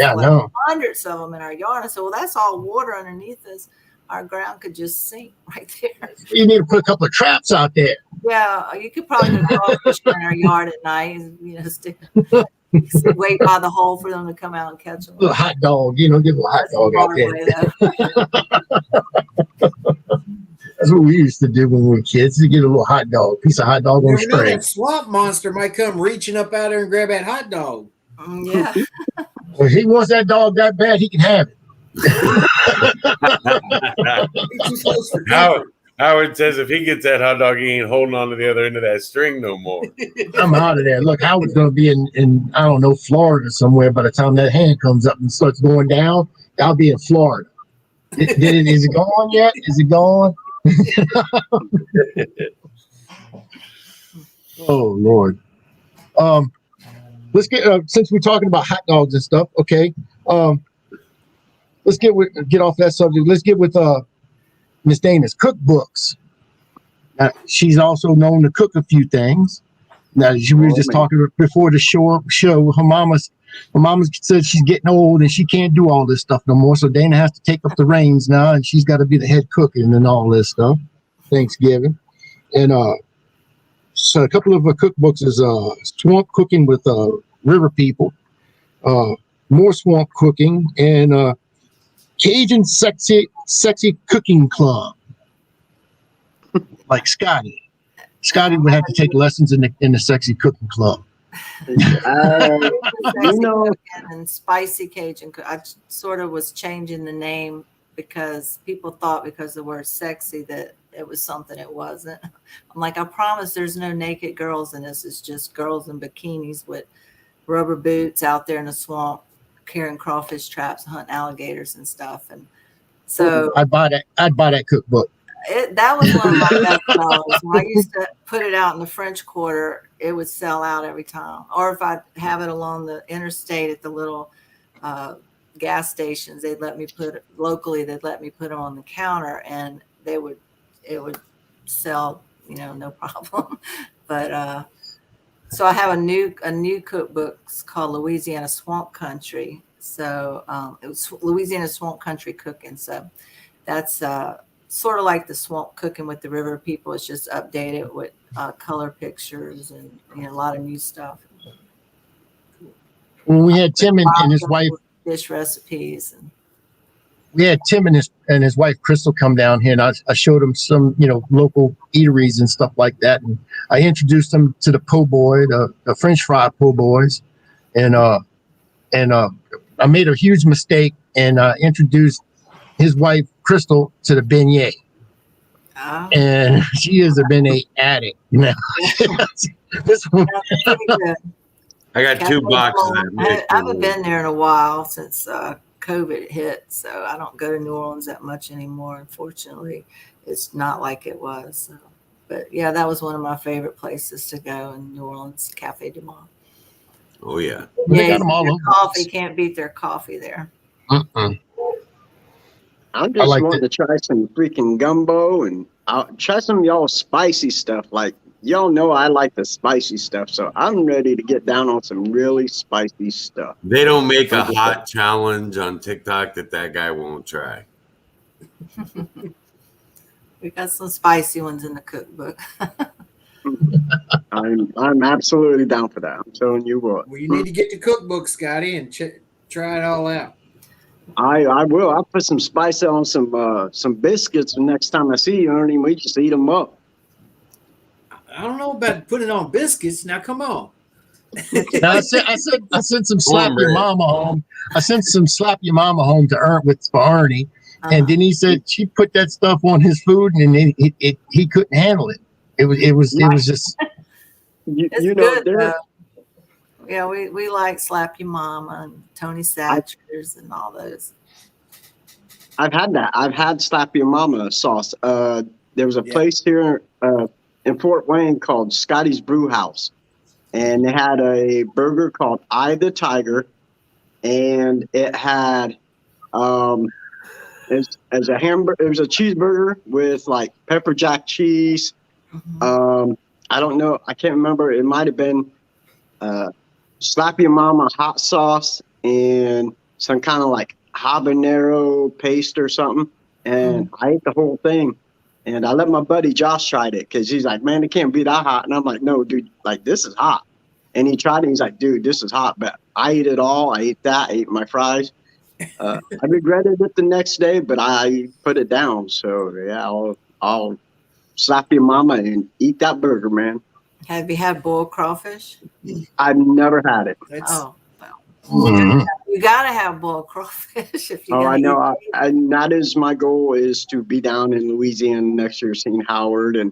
hundreds of them in our yard. I said, well, that's all water underneath us. Our ground could just sink right there. You need to put a couple of traps out there. Yeah, you could probably go crawfish in our yard at night. Wait by the hole for them to come out and catch them. A little hot dog, give a little hot dog out there. That's what we used to do when we were kids. To get a little hot dog, piece of hot dog on a string. That swamp monster might come reaching up out there and grab that hot dog. Yeah. If he wants that dog that bad, he can have it. Howard says if he gets that hot dog, he ain't holding on to the other end of that string no more. I'm out of there. Look, Howard's going to be in I don't know, Florida somewhere by the time that hand comes up and starts going down. I'll be in Florida. Is it gone yet? Is it gone? Oh Lord. Let's get since we're talking about hot dogs and stuff. Okay. Let's get off that subject. Let's get with Miss Dana's cookbooks. She's also known to cook a few things. Now, we were just talking before the show. Her mama said she's getting old and she can't do all this stuff no more. So Dana has to take up the reins now, and she's got to be the head cook and all this stuff. Thanksgiving, and so a couple of her cookbooks is swamp cooking with river people, more swamp cooking, and Cajun sexy cooking club. Like Scotty would have to take lessons in the sexy cooking club. And spicy Cajun. I sort of was changing the name because people thought because the word sexy that it was something it wasn't. I'm like, I promise there's no naked girls in this. It's just girls in bikinis with rubber boots out there in the swamp carrying crawfish traps, hunting alligators and stuff. And so I'd buy that cookbook. That was one of my best sellers. When I used to put it out in the French Quarter, it would sell out every time. Or if I have it along the interstate at the little gas stations, they'd let me put them on the counter, and it would sell, no problem. But so I have a new cookbook called Louisiana Swamp Country. So it was Louisiana Swamp Country Cooking. So that's sort of like the swamp cooking with the river people. It's just updated with color pictures and a lot of new stuff. When we had Tim and his wife, dish recipes, and we had Tim and his wife Crystal come down here, and I showed them some local eateries and stuff like that, and I introduced them to the po' boy, the French fry po' boys, and I made a huge mistake and introduced his wife Crystal to the beignet. Oh. And she is a beignet addict. This one. I got 2 boxes. I haven't been there in a while since COVID hit, so I don't go to New Orleans that much anymore. Unfortunately, it's not like it was. So. But yeah, that was one of my favorite places to go in New Orleans, Cafe du Monde. Oh yeah, they got them all over. Coffee can't beat their coffee there. I'm just wanting to try some freaking gumbo and I'll try some of y'all spicy stuff. Like, y'all know I like the spicy stuff, so I'm ready to get down on some really spicy stuff. They don't make a hot challenge on TikTok that guy won't try. We got some spicy ones in the cookbook. I'm absolutely down for that. I'm telling you what. Well, you need to get the cookbook, Scotty, and try it all out. I will. I'll put some spice on some biscuits the next time I see you, Ernie. We just eat them up. I don't know about putting on biscuits. Now, come on. Now, I sent some slap your mama home. I sent some slap your mama home to for Ernie, and then he said she put that stuff on his food, and he couldn't handle it. It was just. It's good. Yeah, we like Slap Your Mama and Tony Satchers and all those. I've had that. I've had Slap Your Mama sauce. There was a place here in Fort Wayne called Scotty's Brew House, and they had a burger called Eye the Tiger, and it had as a hamburger. It was a cheeseburger with like pepper jack cheese. Mm-hmm. I don't know. I can't remember. It might have been Slap Your Mama hot sauce and some kind of like habanero paste or something. And I ate the whole thing. And I let my buddy Josh try it because he's like, man, it can't be that hot. And I'm like, no, dude, like this is hot. And he tried it. He's like, dude, this is hot. But I ate it all. I ate that. I ate my fries. I regretted it the next day, but I put it down. So yeah, I'll slap your mama and eat that burger, man. Have you had boiled crawfish? I've never had it. Well. Mhm. You gotta have boiled crawfish if you're Oh, I gonna know. eat. And that is my goal, is to be down in Louisiana next year, seeing Howard and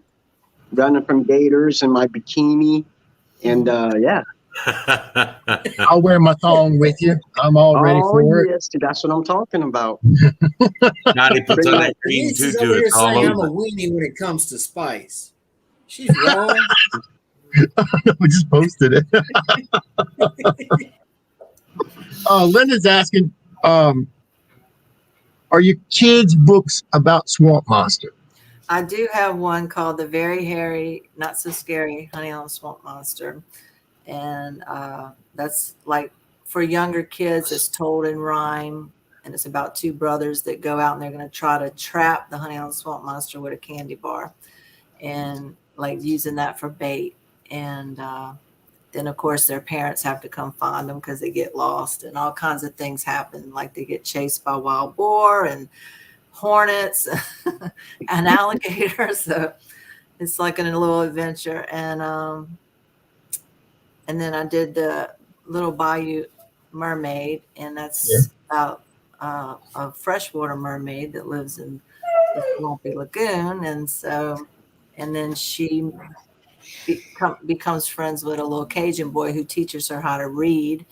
running from gators in my bikini. And yeah. I'll wear my thong with you. I'm all ready Oh, for it. yes. That's what I'm talking about. Now he puts Bring on my- that green Denise is tutu. over here It's all saying I'm a over. weenie when it comes to spice. She's wrong. We just posted it. Linda's asking, are your kids' books about Swamp Monster? I do have one called The Very Hairy, Not So Scary Honey Island Swamp Monster. And that's like for younger kids, it's told in rhyme. And it's about two brothers that go out and they're going to try to trap the Honey Island Swamp Monster with a candy bar and like using that for bait. And then, of course, their parents have to come find them because they get lost and all kinds of things happen. Like they get chased by wild boar and hornets and alligators. So it's like a little adventure. And then I did the Little Bayou Mermaid, and that's about a freshwater mermaid that lives in the swampy lagoon. And so, and then she becomes friends with a little Cajun boy who teaches her how to read.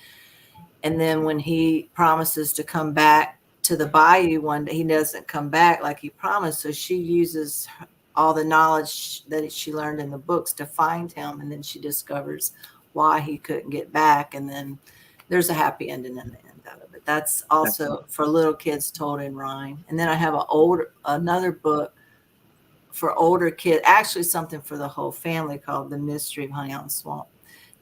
And then when he promises to come back to the bayou one day, he doesn't come back like he promised. So she uses all the knowledge that she learned in the books to find him. And then she discovers why he couldn't get back. And then there's a happy ending in the end of it. But that's also for little kids told in rhyme. And then I have another book for older kids, actually something for the whole family called The Mystery of Honey Island Swamp.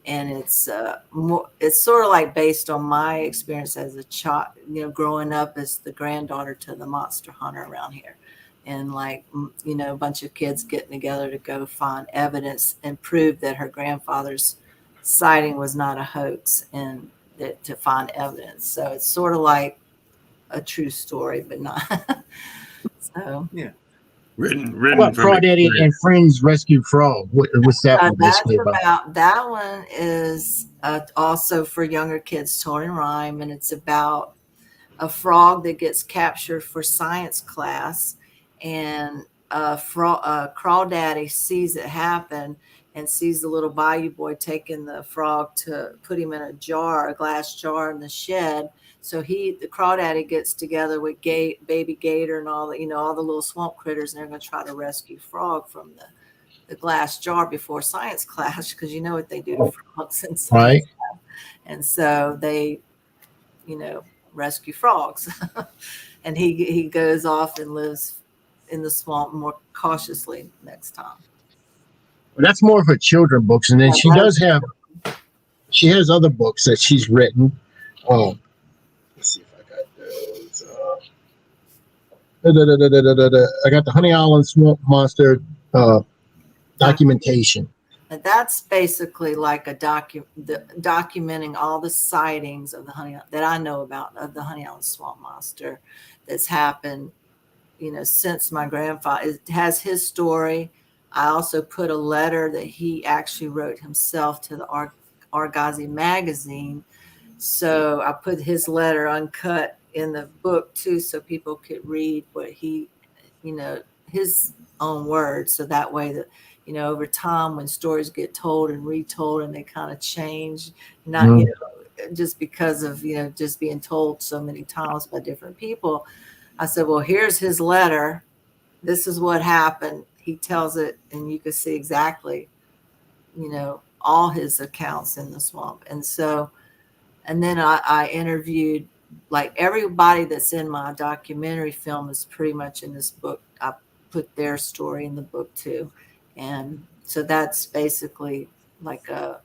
And it's sort of like based on my experience as a child, growing up as the granddaughter to the monster hunter around here. And like, a bunch of kids getting together to go find evidence and prove that her grandfather's sighting was not a hoax, and to find evidence. So it's sort of like a true story, but not. So Yeah. Written What from Crawdaddy and Friends Rescue Frog? What's that one that's basically about? that one is also for younger kids, told in rhyme, and it's about a frog that gets captured for science class, and Crawdaddy sees it happen and sees the little bayou boy taking the frog to put him in a glass jar in the shed. So the Crawdaddy gets together with baby gator and all all the little swamp critters, and they're going to try to rescue frog from the glass jar before science class, because you know what they do to frogs in science. Right. And so they, rescue frogs. And he goes off and lives in the swamp more cautiously next time. Well, that's more of her children books, and then she has other books that she's written. Let's see if I got those. I got the Honey Island Swamp Monster documentation. And that's basically like documenting all the sightings of that I know about of the Honey Island Swamp Monster that's happened, since my grandfather. It has his story. I also put a letter that he actually wrote himself to the Argosy magazine. So I put his letter uncut in the book too, so people could read what he, his own words. So that way that, over time when stories get told and retold and they kind of change, not, just because of, just being told so many times by different people. I said, well, here's his letter. This is what happened. He tells it, and you can see exactly, all his accounts in the swamp. And so, and then I interviewed, like, everybody that's in my documentary film is pretty much in this book. I put their story in the book too. And so that's basically like a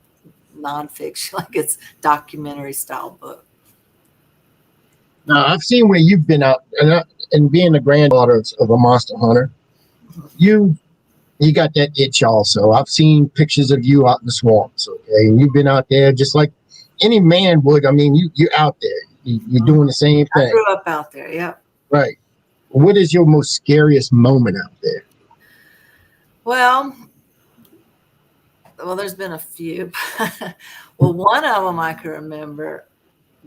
nonfiction, like it's documentary style book. Now, I've seen where you've been out, and being the granddaughter of a monster hunter, you got that itch also. I've seen pictures of you out in the swamps, okay? And you've been out there just like any man would. I mean, you're out there. You're doing the same thing. I grew up out there, yeah. Right. What is your most scariest moment out there? Well, there's been a few. Well, one of them I can remember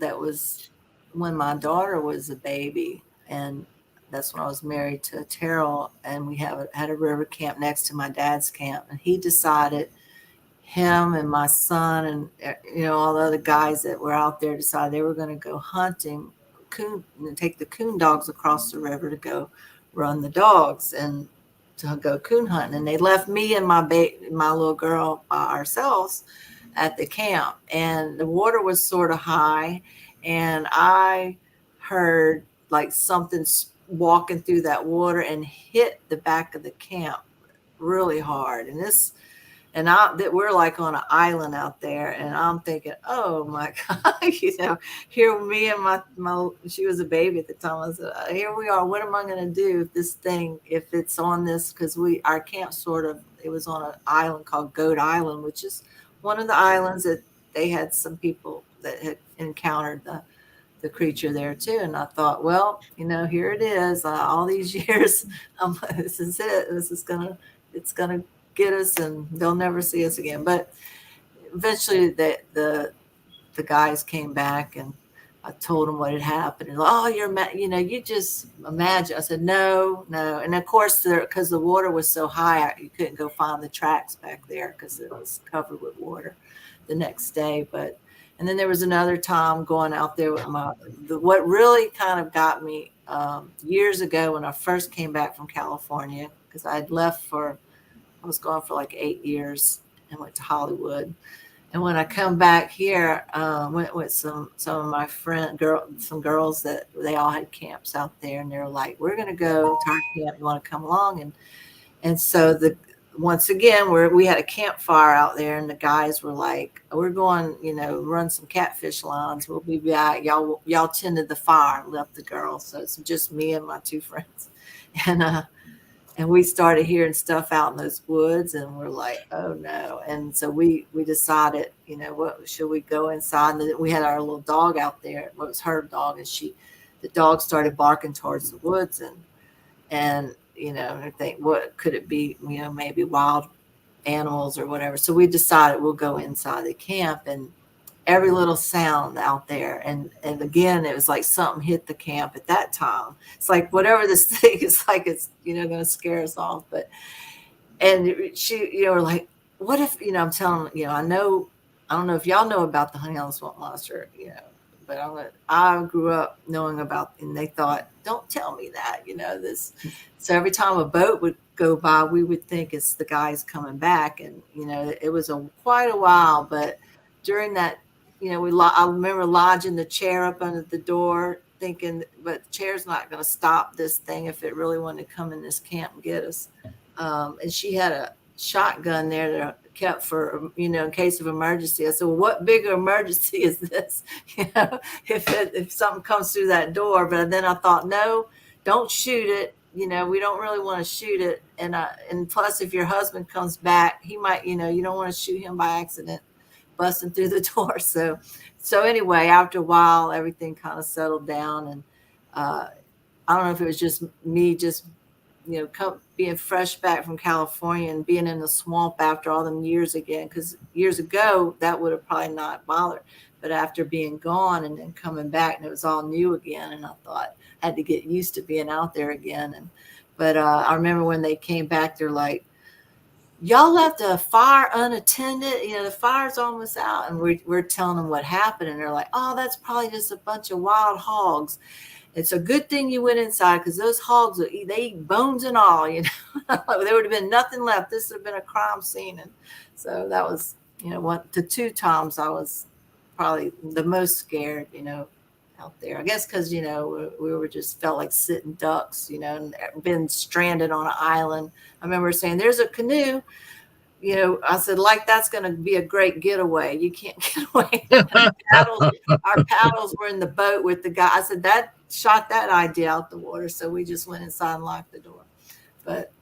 that was when my daughter was a baby, and that's when I was married to Terrell, and we had a river camp next to my dad's camp, and he decided, him and my son and all the other guys that were out there decided they were going to go hunting coon and take the coon dogs across the river to go run the dogs and to go coon hunting. And they left me and my little girl by ourselves at the camp, and the water was sort of high, and I heard like something walking through that water and hit the back of the camp really hard. And that we're like on an island out there, and I'm thinking, oh my God, here me and my she was a baby at the time. I said, here we are. What am I going to do if it's on this? Because our camp it was on an island called Goat Island, which is one of the islands that they had some people that had encountered the creature there too. And I thought, well, here it is. All these years, this is it. It's gonna get us, and they'll never see us again. But eventually the guys came back, and I told them what had happened. And oh, you just imagine. I said, no. And of course, because the water was so high, you couldn't go find the tracks back there because it was covered with water the next day. And then there was another time going out there with what really kind of got me years ago when I first came back from California, because I was gone for like 8 years and went to Hollywood. And when I come back here, went with some of my some girls that they all had camps out there, and they were like, we're going to go to our camp. You want to come along? And so once again, we had a campfire out there, and the guys were like, we're going, run some catfish lines. We'll be back. Y'all tended the fire and left the girls. So it's just me and my two friends. And we started hearing stuff out in those woods, and we're like, oh no. And so we decided, what should we go inside? And then we had our little dog out there. It was her dog, and the dog started barking towards the woods, and I think, what could it be? Maybe wild animals or whatever. So we decided we'll go inside the camp, and every little sound out there. And again, it was like something hit the camp at that time. It's like, whatever this thing is, like, it's, going to scare us off. And she, we're like, what if, I'm telling, I don't know if y'all know about the Honey on the Swamp Monster, but I grew up knowing about, and they thought, don't tell me that, this. So every time a boat would go by, we would think it's the guys coming back. And, it was quite a while, but during that, I remember lodging the chair up under the door, thinking, but the chair's not going to stop this thing if it really wanted to come in this camp and get us. And she had a shotgun there that I kept for, in case of emergency. I said, well, what bigger emergency is this? If something comes through that door. But then I thought, no, don't shoot it. We don't really want to shoot it. And plus, if your husband comes back, he might, you don't want to shoot him by accident, busting through the door. So anyway, after a while, everything kind of settled down. And I don't know if it was just me being fresh back from California and being in the swamp after all them years again, because years ago that would have probably not bothered. But after being gone and then coming back, and it was all new again, and I thought I had to get used to being out there again. But I remember when they came back, they're like, y'all left a fire unattended. The fire's almost out. And we're telling them what happened. And they're like, oh, that's probably just a bunch of wild hogs. It's a good thing you went inside, because those hogs, they eat bones and all, there would have been nothing left. This would have been a crime scene. And so that was, the 2 times I was probably the most scared, out there. I guess because, we were just felt like sitting ducks, and been stranded on an island. I remember saying, there's a canoe. I said, like, that's going to be a great getaway. You can't get away. Our paddles were in the boat with the guy. I said, that shot that idea out the water. So we just went inside and locked the door. But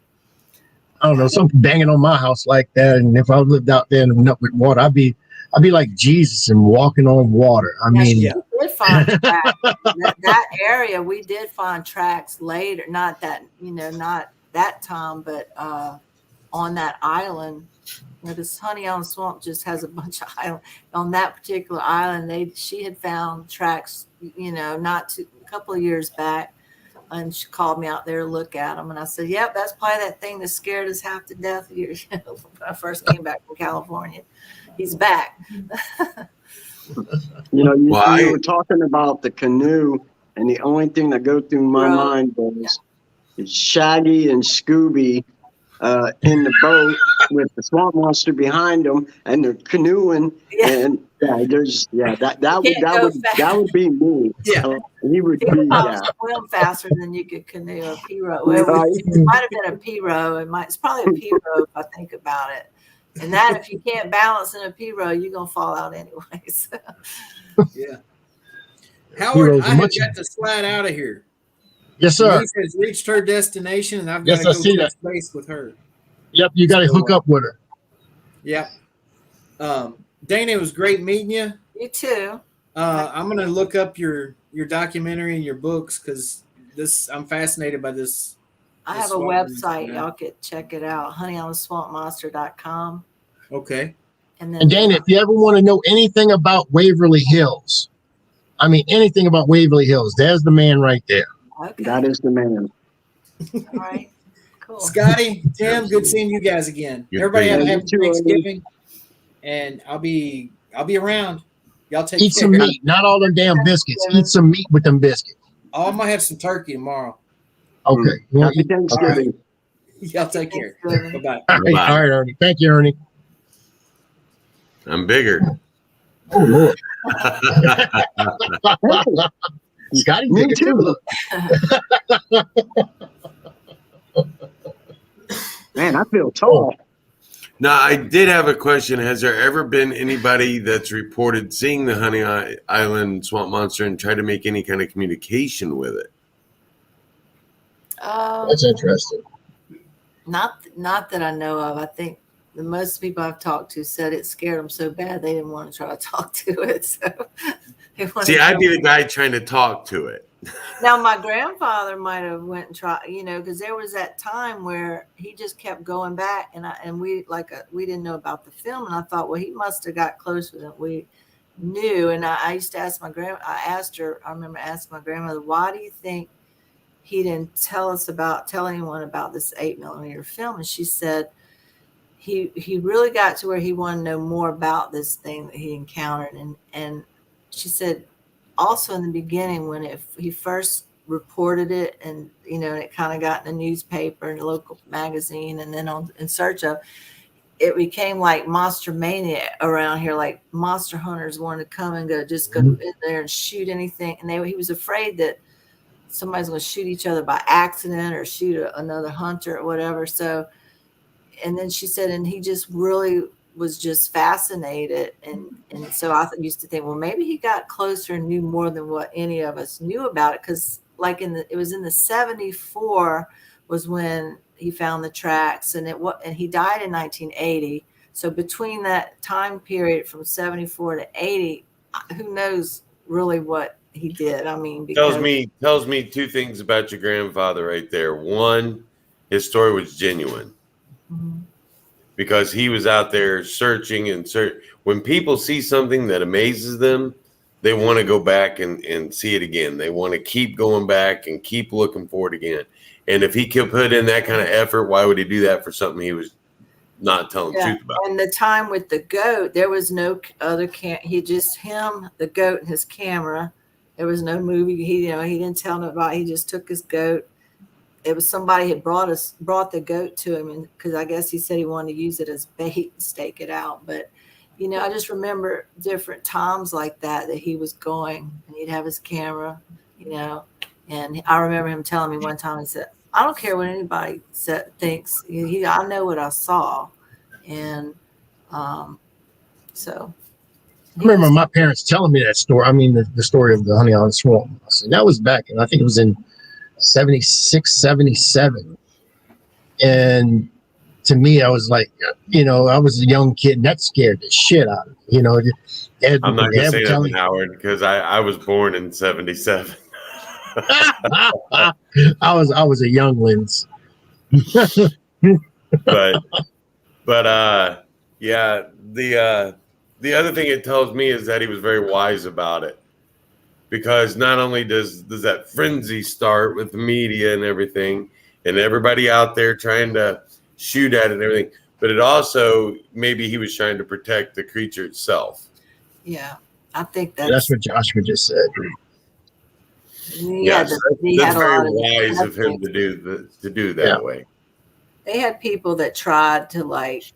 I don't know, something banging on my house like that. And if I lived out there in with water, I'd be like Jesus and walking on water. I mean, we did find tracks. that area, we did find tracks later. Not that, not that time, but on that island, This Honey Island Swamp just has a bunch of islands. On that particular island, she had found tracks, a couple of years back, and she called me out there to look at them. And I said, "Yep, that's probably that thing that scared us half to death years when I first came back from California. He's back." You were talking about the canoe, and the only thing that goes through my mind was Shaggy and Scooby in the boat with the swamp monster behind them, and they're canoeing, and that would be me. Yeah, he would be swim faster than you could canoe a pirogue. Well, it might have been a pirogue. It's probably a pirogue if I think about it. And that, if you can't balance in a pirogue, you're gonna fall out anyways. Yeah. Howard, I have got to slide out of here. Yes, sir. Denise has reached her destination, and I've got to go to space with her. Yep, you got to hook up with her. Yep. Dana, it was great meeting you. You too. I'm going to look up your documentary and your books because I'm fascinated by this. I have a website. Y'all could check it out, honeyislandswampmonster.com. Okay. And Dana, if you ever want to know anything about Waverly Hills, anything about Waverly Hills, there's the man right there. Okay. That is the man. All right. Cool. Scotty, Tim, good seeing you guys again. Everybody have a happy Thanksgiving, and I'll be around. Y'all take Eat some meat, not all them damn biscuits. Eat some meat with them biscuits. Oh, I might have some turkey tomorrow. Okay. Happy Thanksgiving. Y'all take care. Bye-bye. All right, Ernie. Thank you, Ernie. I'm bigger. Oh, Lord. Scotty, me too. Man, I feel tall. Now, I did have a question. Has there ever been anybody that's reported seeing the Honey Island swamp monster and tried to make any kind of communication with it? That's interesting. Not that I know of. I think the most people I've talked to said it scared them so bad they didn't want to try to talk to it. So see, I'd be the guy trying to talk to it. Now, my grandfather might have went and tried, because there was that time where he just kept going back, and we didn't know about the film, and I thought, well, he must have got closer than we knew. And I used to ask I remember asking my grandmother, why do you think he didn't tell anyone about this 8mm film? And she said he really got to where he wanted to know more about this thing that he encountered, and she said, also in the beginning when he first reported it, and it kind of got in the newspaper and the local magazine, and then in search of it became like monster mania around here, like monster hunters wanted to come and go in there and shoot anything, and he was afraid that somebody's going to shoot each other by accident or shoot another hunter or whatever. So, and then she said, and he just really was just fascinated, and so I used to think, well, maybe he got closer and knew more than what any of us knew about it, because it was in the 74 was when he found the tracks, and he died in 1980. So between that time period from 74 to 80, who knows really what he did? Tells me two things about your grandfather right there. One, his story was genuine. Mm-hmm. Because he was out there searching and when people see something that amazes them, they want to go back and see it again. They want to keep going back and keep looking for it again. And if he could put in that kind of effort, why would he do that for something he was not telling the truth about? And the time with the goat, there was no other the goat, and his camera. There was no movie. He didn't tell nobody. He just took his goat. It was somebody had brought the goat to him, and because I guess he said he wanted to use it as bait and stake it out. But I just remember different times like that he was going, and he'd have his camera, and I remember him telling me one time, he said, I don't care what anybody thinks. I know what I saw, and so. I remember my parents telling me that story. The story of the Honey Island Swamp. That was back, and I think it was in 76, 77. And to me, I was like, I was a young kid, and that scared the shit out of me. I'm not going to say nothing, Howard, because I was born in 77. I was a younglings. but Yeah, the other thing it tells me is that he was very wise about it, because not only does that frenzy start with the media and everything, and everybody out there trying to shoot at it and everything, but it also, maybe he was trying to protect the creature itself. Yeah, I think That's what Joshua just said. yeah, Yes, he that's had a very lot of wise of him skeptics. to do that Yeah. way. They had people that tried to like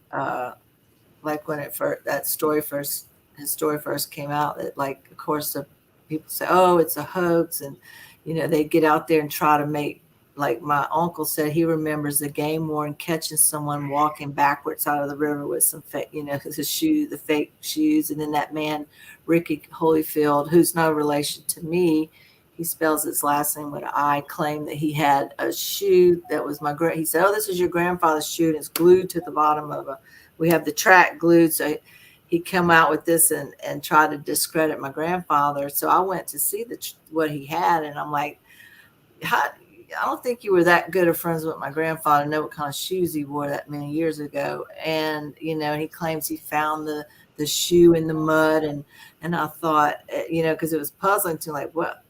when his story first came out, that like, of course, the people say, oh, it's a hoax. And, they get out there and try to make, like my uncle said, he remembers the game warden catching someone walking backwards out of the river with some fake, the fake shoes. And then that man, Ricky Holyfield, who's no relation to me, he spells his last name with an I, claimed that he had a shoe that was he said, oh, this is your grandfather's shoe, and it's glued to the bottom of we have the track glued. So he come out with this and try to discredit my grandfather. So I went to see what he had, and I'm like, I don't think you were that good of friends with my grandfather to know what kind of shoes he wore that many years ago. And, and he claims he found the shoe in the mud. And I thought, because it was puzzling to like, what,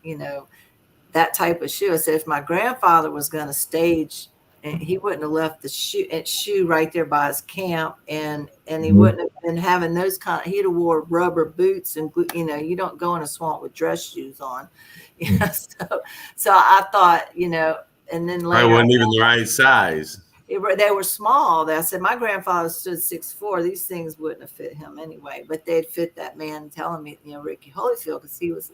that type of shoe. I said, if my grandfather was going to stage, and he wouldn't have left the shoe right there by his camp, and he wouldn't have been having those he'd have wore rubber boots, and you don't go in a swamp with dress shoes on. So I thought, and then later, I wasn't even the right size. They were small. I said, my grandfather stood 6'4". These things wouldn't have fit him anyway, but they'd fit that man telling me, Ricky Holyfield, because he was,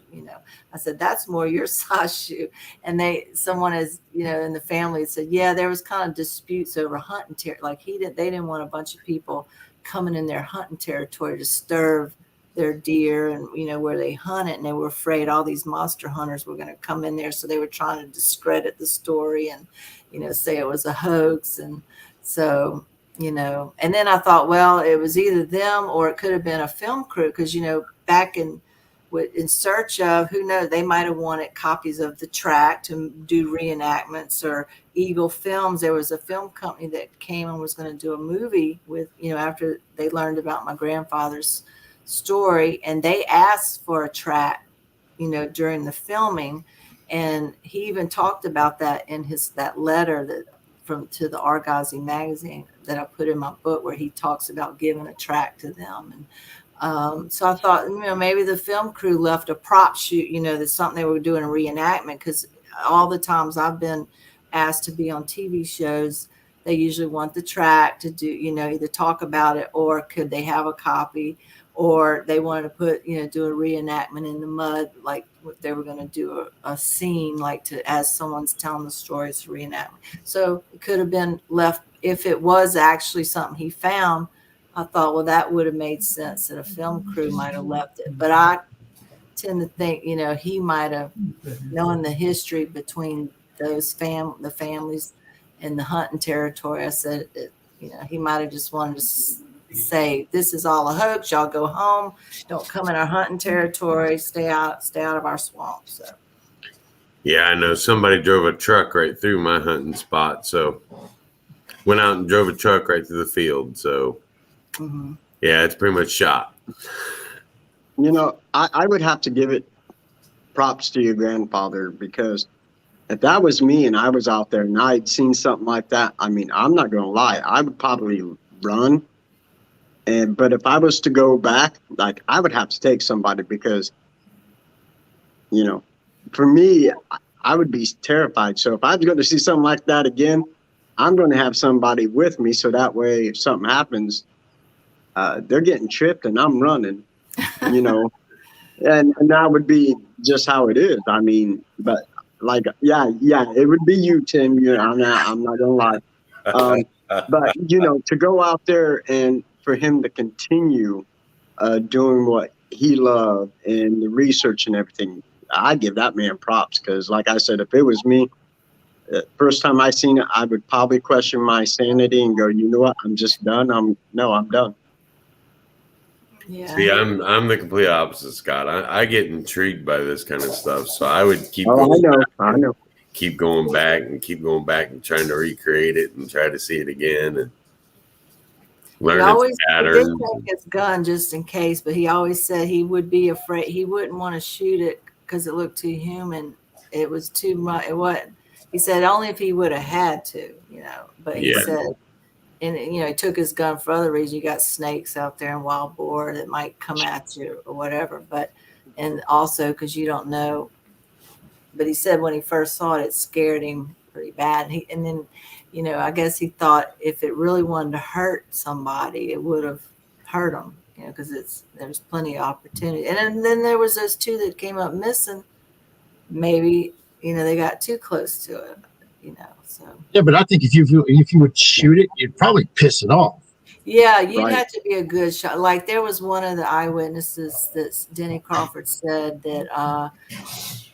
I said, that's more your size shoe. And someone is, in the family said, yeah, there was kind of disputes over hunting like they didn't want a bunch of people coming in their hunting territory to disturb their deer and, where they hunt it. And they were afraid all these monster hunters were going to come in there. So they were trying to discredit the story and, say it was a hoax. And so, and then I thought, well, it was either them or it could have been a film crew. Because, back in search of, who knows, they might have wanted copies of the track to do reenactments, or Eagle Films. There was a film company that came and was going to do a movie with, after they learned about my grandfather's story, and they asked for a track, during the filming. And he even talked about that in that letter to the Argosy magazine that I put in my book, where he talks about giving a track to them. And so I thought, maybe the film crew left a prop shoot, that's something they were doing a reenactment, because all the times I've been asked to be on TV shows, they usually want the track to do, either talk about it, or could they have a copy, or they wanted to put, do a reenactment in the mud, like they were going to do a scene, like as someone's telling the story, it's a reenactment. So it could have been left, if it was actually something he found. I thought, well, that would have made sense that a film crew might have left it. But I tend to think, he might have known the history between those the families and the hunting territory. I said, he might have just wanted to say, this is all a hoax. Y'all go home. Don't come in our hunting territory. Stay out of our swamp. So. Yeah, I know somebody drove a truck right through my hunting spot. So went out and drove a truck right through the field. So yeah, it's pretty much shot. I would have to give it props to your grandfather, because if that was me and I was out there and I'd seen something like that, I mean, I'm not going to lie, I would probably run. But if I was to go back, like, I would have to take somebody, because, for me, I would be terrified. So if I was going to see something like that again, I'm going to have somebody with me. So that way, if something happens, they're getting tripped and I'm running, and that would be just how it is. I mean, but like, yeah, it would be you, Tim. I'm not going to lie. But, to go out there and for him to continue doing what he loved and the research and everything, I give that man props, because like I said, if it was me, first time I seen it, I would probably question my sanity and go, you know what, I'm just done. I'm done. Yeah. See, I'm the complete opposite, Scott. I get intrigued by this kind of stuff, so I would keep I know. Keep going back and trying to recreate it and try to see it again. And Learn He its did patterns. take his gun just in case, but he always said he would be afraid. He wouldn't want to shoot it because it looked too human. It was too much. It wasn't. He said only if he would have had to, But he Yeah. said, and he took his gun for other reasons. You got snakes out there and wild boar that might come at you or whatever. But and also because you don't know. But he said when he first saw it, it scared him pretty bad. And then, I guess he thought if it really wanted to hurt somebody, it would have hurt them, because there's plenty of opportunity. And then there was those two that came up missing. Maybe, they got too close to it, so. Yeah, but I think if you would shoot it, you'd probably piss it off. Yeah, you'd Right. have to be a good shot. Like there was one of the eyewitnesses that Denny Crawford said that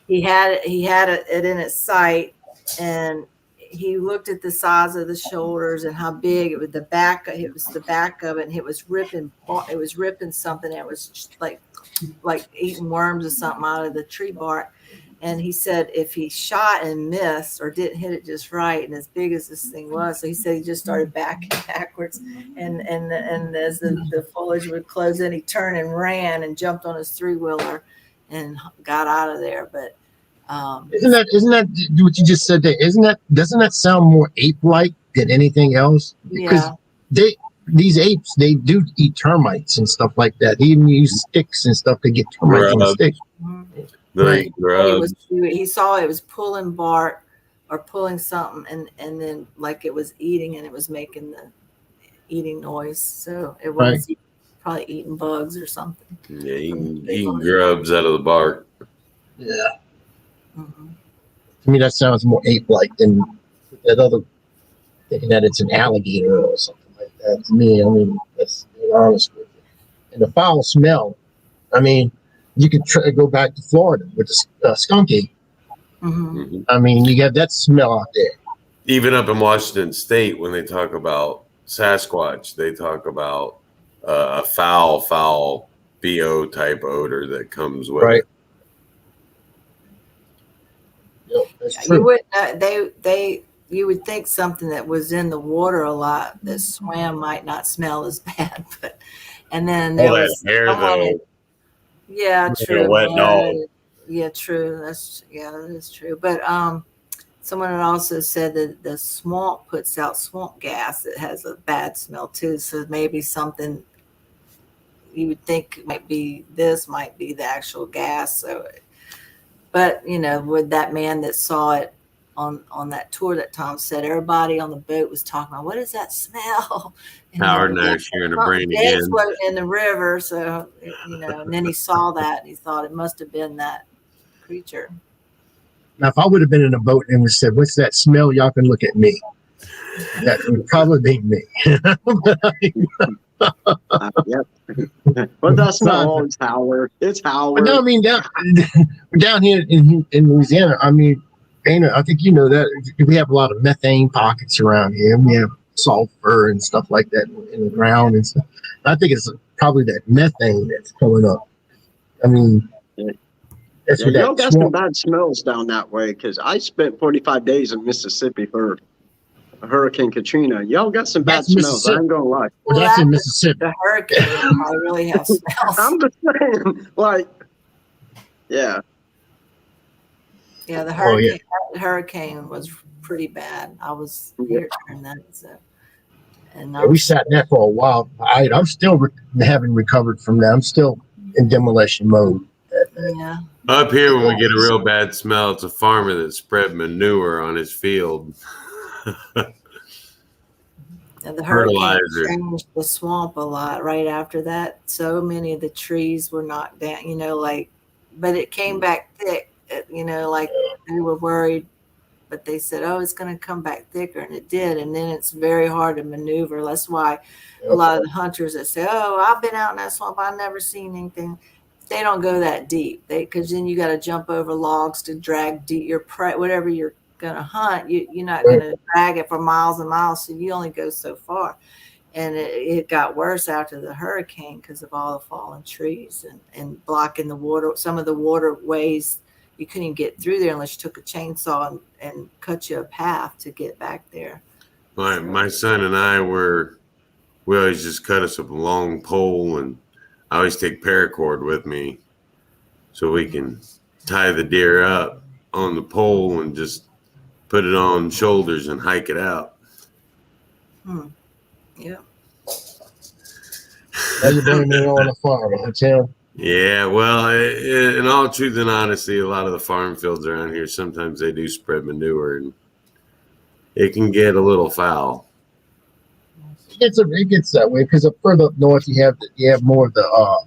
he had it in its sight, and he looked at the size of the shoulders and how big it was. The back of it, and it was ripping. It was ripping something. It was just like eating worms or something out of the tree bark. And he said if he shot and missed or didn't hit it just right, and as big as this thing was, so he said he just started backing backwards, and as the foliage would close in, he turned and ran and jumped on his 3-wheeler and got out of there. But Isn't that what you just said there? Doesn't that sound more ape-like than anything else? Because these apes, they do eat termites and stuff like that. They even use sticks and stuff to get termites on the sticks. They grubs. He saw it was pulling bark or pulling something, and then like it was eating, and it was making the eating noise. So it was probably eating bugs or something. Yeah, eating grubs out of the bark. Yeah. Mm-hmm. To me, that sounds more ape-like than that other, thinking that it's an alligator or something like that. To me, I mean, that's to be honest with you. And the foul smell, I mean, you could go back to Florida with the skunky. Mm-hmm. Mm-hmm. I mean, you have that smell out there. Even up in Washington State, when they talk about Sasquatch, they talk about a foul BO type odor that comes with it. Yep, that's true. You would you would think something that was in the water a lot that swam might not smell as bad, but and then there was hair though. Yeah, Like true. a wet dog. Yeah, true. That is true. But someone had also said that the swamp puts out swamp gas that has a bad smell too. So maybe something you would think might be the actual gas. So, but with that man that saw it on that tour that Tom said, everybody on the boat was talking about, what is that smell? And Howard and I are sharing a brain dead again. floating in the river. So, and then he saw that and he thought it must have been that creature. Now, if I would have been in a boat and was said, "What's that smell?" Y'all can look at me. That would probably be me. Yep. But that's not all. It's Howard. It's Howard. But no, I mean down here in Louisiana, I mean, Dana, I think you know that we have a lot of methane pockets around here. We have sulfur and stuff like that in the ground and stuff. I think it's probably that methane that's coming up. I mean, that's Yeah, what y'all that got some swamp. bad smells down that way because I spent 45 days in Mississippi for Hurricane Katrina. Y'all got some bad That's smells. I ain't gonna lie. Well, that's in Mississippi. The hurricane I really have smells. I'm just saying, like, yeah. Yeah, the Oh, yeah. hurricane was pretty bad. I was here during that. So, and Yeah, we sat in that for a while. I'm still haven't recovered from that. I'm still in demolition mode. yeah. Up here, when we get a real bad smell, it's a farmer that spread manure on his field. And the hurricane Fertilizer. changed the swamp a lot right after that. So many of the trees were knocked down, but it came back thick, like they were worried, but they said, oh, it's going to come back thicker. And it did. And then it's very hard to maneuver. That's why a lot of the hunters that say, oh, I've been out in that swamp, I've never seen anything. They don't go that deep. Because then you got to jump over logs to drag your prey, whatever you're going to hunt. You're not going to drag it for miles and miles. So you only go so far. And it got worse after the hurricane because of all the fallen trees and blocking the water. Some of the waterways, you couldn't even get through there unless you took a chainsaw and cut you a path to get back there. My son and I were we always just cut us a long pole, and I always take paracord with me so we can tie the deer up on the pole and just put it on shoulders and hike it out. Yeah. Now you're blaming it on the farmer, huh, Tim? Yeah, well, in all truth and honesty, a lot of the farm fields around here, sometimes they do spread manure, and it can get a little foul. It gets that way because further up north you have more of the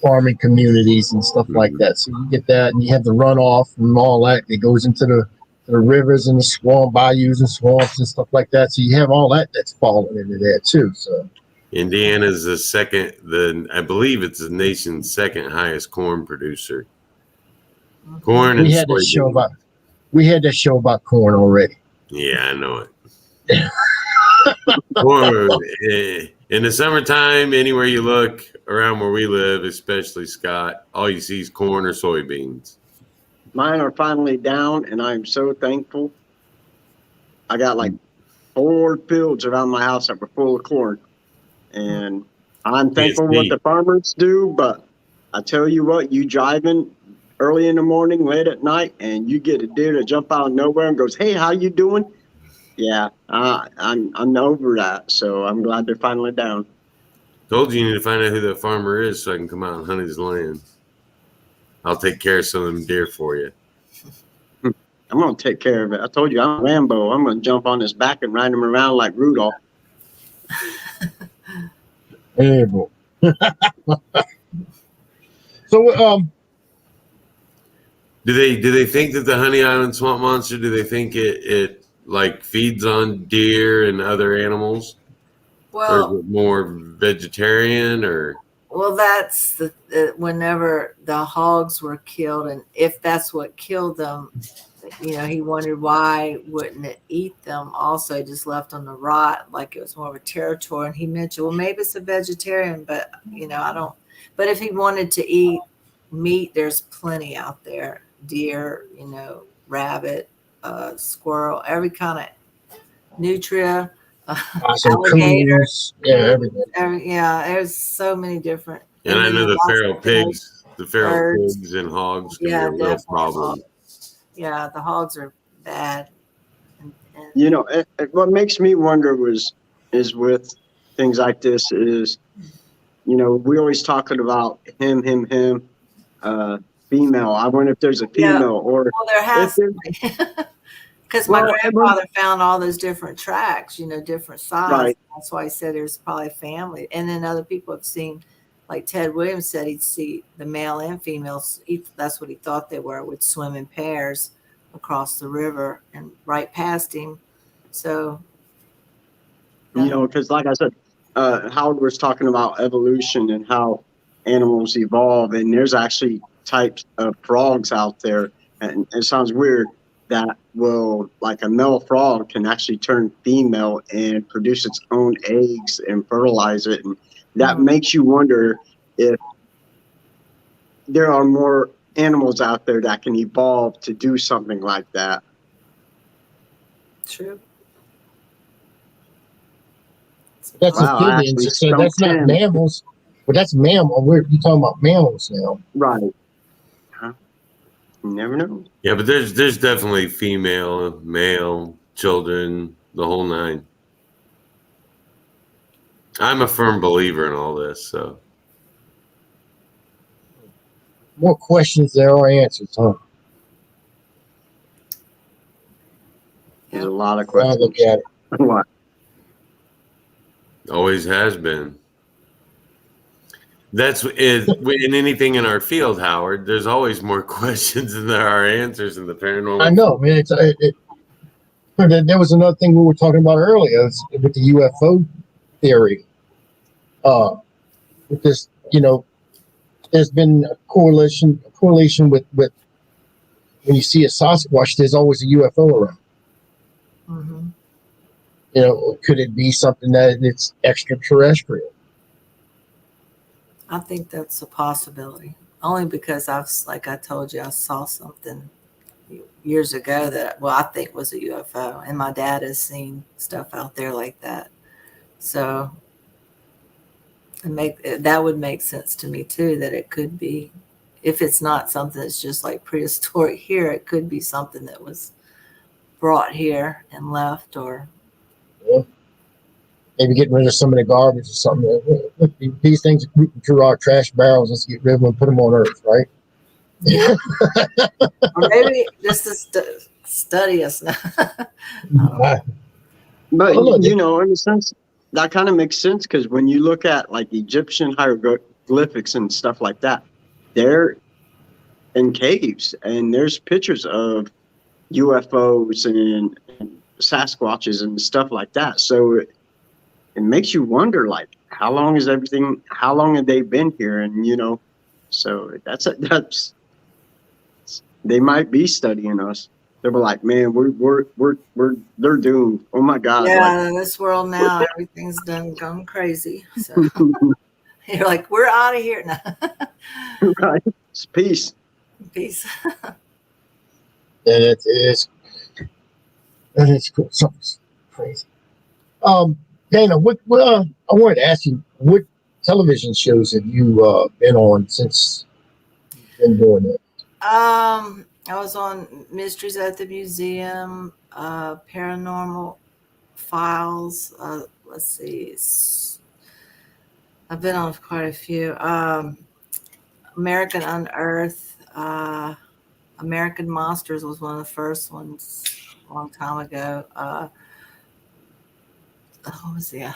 farming communities and stuff like that. So you get that, and you have the runoff and all that. It goes into the rivers and the swamp bayous and swamps and stuff like that. So you have all that that's falling into there too. So Indiana's I believe it's the nation's second highest corn producer. Corn and we had soybean. that show about corn already. Yeah, I know it. Corn, in the summertime, anywhere you look around where we live, especially Scott, all you see is corn or soybeans. Mine are finally down, and I'm so thankful. I got like 4 fields around my house that were full of corn, and I'm thankful what the farmers do. But I tell you what, you driving early in the morning, late at night, and you get a deer to jump out of nowhere and goes, "Hey, how you doing?" Yeah, I'm over that. So I'm glad they're finally down. Told you need to find out who the farmer is so I can come out and hunt his land. I'll take care of some of them deer for you. I'm going to take care of it. I told you, I'm Rambo. I'm going to jump on his back and ride him around like Rudolph. Terrible. So, do they think that the Honey Island swamp monster? Do they think it like feeds on deer and other animals? Well, or is it more vegetarian or? Well, that's whenever the hogs were killed, and if that's what killed them, he wondered why wouldn't it eat them also, just left on the rot like it was more of a territory. And he mentioned, well, maybe it's a vegetarian, but I don't. But if he wanted to eat meat, there's plenty out there: deer, rabbit, squirrel, every kind of nutria. Alligator, coons, everything. There's so many different. And I know the feral pigs, pigs and hogs can be a real problem. Yeah, the hogs are bad. What makes me wonder is with things like this is, we always talking about him, female. I wonder if there's a female or. Well, there has to be. Because my grandfather found all those different tracks, different size. Right. That's why he said there's probably family. And then other people have seen, like Ted Williams said, he'd see the male and females. That's what he thought they were, would swim in pairs across the river and right past him. So, because like I said, Howard was talking about evolution and how animals evolve. And there's actually types of frogs out there. And it sounds weird. That will, like a male frog can actually turn female and produce its own eggs and fertilize it. And that makes you wonder if there are more animals out there that can evolve to do something like that. True. That's amphibians. So that's not mammals. But that's mammal. You're talking about mammals now. Right. You never know. Yeah, but there's definitely female, male, children, the whole nine. I'm a firm believer in all this. So more questions there are answers, huh? There's a lot of questions. Look at it. What? Always has been. That's in anything in our field, Howard. There's always more questions than there are answers in the paranormal. I know, man. There was another thing we were talking about earlier with the UFO theory. With this, there's been a correlation with when you see a Sasquatch, there's always a UFO around. Mm-hmm. Could it be something that it's extraterrestrial? I think that's a possibility. Only because like I told you, I saw something years ago that, I think was a UFO, and my dad has seen stuff out there like that. So that would make sense to me too, that it could be, if it's not something that's just like prehistoric here, it could be something that was brought here and left, or Yeah. Maybe getting rid of some of the garbage or something. Look, these things are through our trash barrels. Let's get rid of them and put them on Earth, right? yeah. Or maybe just to study us now. But Oh, look, you know, in a sense, that kind of makes sense because when you look at like Egyptian hieroglyphics and stuff like that, they're in caves, and there's pictures of UFOs and Sasquatches and stuff like that. So it makes you wonder, like, how long have they been here? And you know, so that's they might be studying us. They'll be like, man, they're doomed. Oh my God. Yeah, in this world now, everything's gone crazy. So you're like, we're out of here now. Right. It's peace. Peace. That is cool. Something's crazy. Dana, I wanted to ask you, what television shows have you been on since you've been doing it? I was on Mysteries at the Museum, Paranormal Files. Let's see. I've been on quite a few. American Unearthed. American Monsters was one of the first ones a long time ago. What was the? I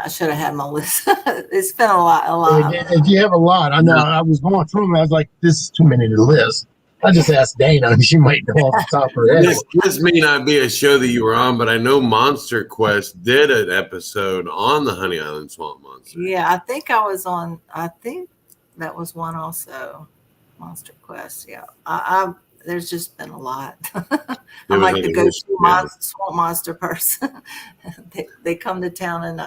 should have had my list. It's been a lot. If you have a lot, I know. I was going through them. I was like, this is too many to list. I just asked Dana, and she might know off the top of her head. This may not be a show that you were on, but I know Monster Quest did an episode on the Honey Island Swamp Monster. Yeah, I think I was on. I think that was one also. Monster Quest. Yeah, there's just been a lot. I'm like the go-to swamp monster person. they come to town and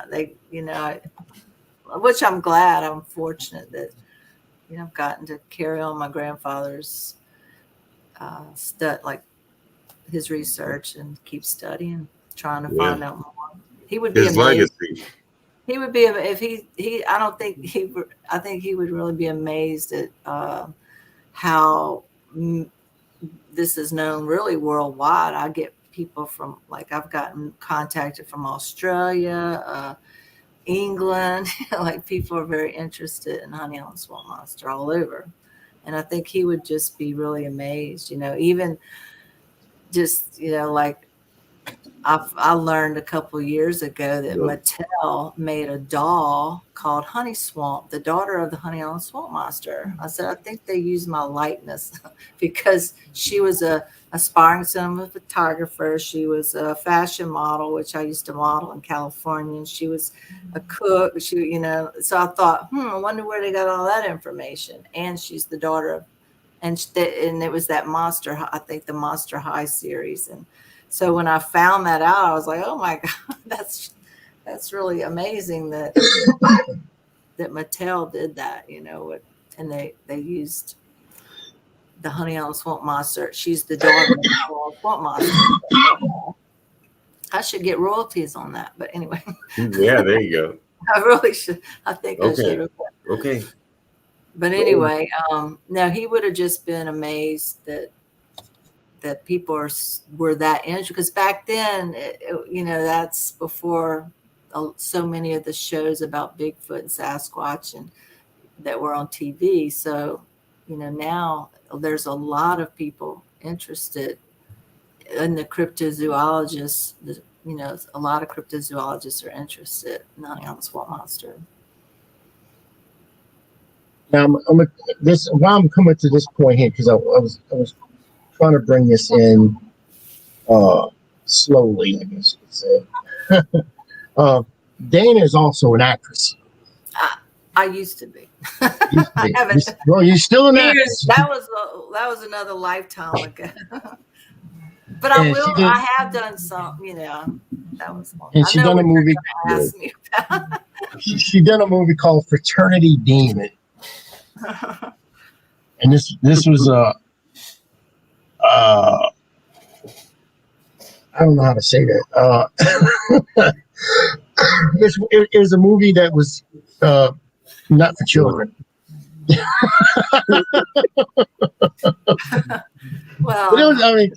which I'm glad. I'm fortunate that I've gotten to carry on my grandfather's like his research and keep studying, trying to find out more. He would be his amazed. legacy. He would be if he. I don't think he. I think he would really be amazed at how this is known really worldwide. I get people from I've gotten contacted from Australia, England. Like people are very interested in Honey Island Swamp Monster all over, and I think he would just be really amazed. Even just I learned a couple of years ago that Mattel made a doll called Honey Swamp, the daughter of the Honey Island Swamp Monster. I said, I think they used my likeness because she was a aspiring cinema photographer. She was a fashion model, which I used to model in California. And she was a cook. So I thought, I wonder where they got all that information. And she's the daughter of, and it was that Monster, I think the Monster High series. And so when I found that out, I was like, "Oh my God, that's really amazing that Mattel did that." And they used the Honey Island Swamp Monster. She's the daughter of the Honey Island Swamp Monster. I should get royalties on that, but anyway. Yeah, there you go. I really should. I think I should. Okay. But anyway, no, he would have just been amazed that people were that interested, because back then, that's before so many of the shows about Bigfoot and Sasquatch and that were on TV. So, now there's a lot of people interested in the cryptozoologists. A lot of cryptozoologists are interested in the Honey Island Swamp Monster. Now, while I'm coming to this point here, because I was trying to bring this in slowly, I guess you could say. Dana is also an actress. I used to be. I haven't. Well, you're still an actress. That was another lifetime ago. But I have done some. That was fun. And she done a movie. She done a movie called Fraternity Demon. And this was I don't know how to say that. It was a movie that was Not for children. Well, But it was, I mean,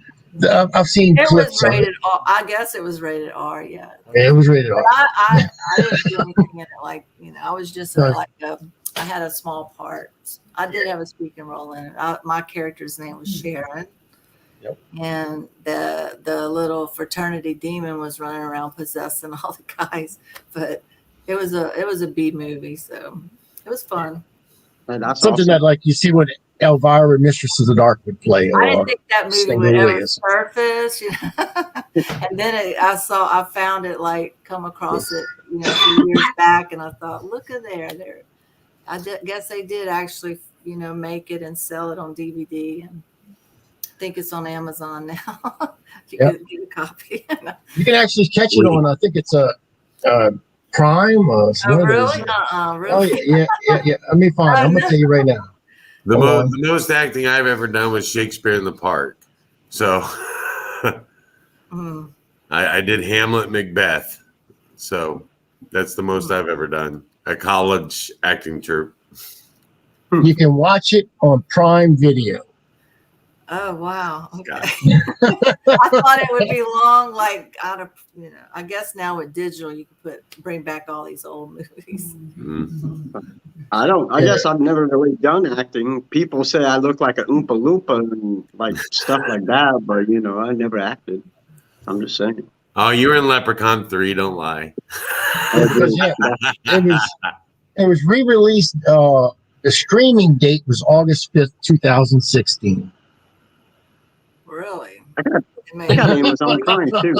I've seen it clips was of it. rated R. I guess it was rated R. Yeah. Yeah, it was rated But R. I didn't do anything in it. Like, I was just Right. I had a small part. I did have a speaking role in it. My character's name was Sharon. Yep. And the little fraternity demon was running around possessing all the guys. But it was a B movie, so it was fun. And that's Something awesome. that like you see what Elvira, Mistress of the Dark would play. I didn't Or think that movie would ever Stingoliers. surface, and then I found it like come across it, a few years back, and I thought, look at there. Guess they did actually, make it and sell it on DVD, and I think it's on Amazon now. You Yep. can get a copy. You can actually catch it on. I think it's a Prime. Or Oh, what is really? it? Oh, Oh really? yeah. Let me find. I'm gonna tell you right now. The Hold on. most acting I've ever done was Shakespeare in the Park. So Mm. I did Hamlet, Macbeth. So that's the most I've ever done. A college acting troupe. You can watch it on Prime Video. Oh, wow. Okay. God. I thought it would be long, like out of, I guess now with digital, you can bring back all these old movies. Mm. I guess I've never really done acting. People say I look like a Oompa Loompa and like stuff like that, but I never acted. I'm just saying. Oh, you were in Leprechaun 3, don't lie. Because it was re-released. The streaming date was August 5th, 2016. Really? I got Amazon Prime too.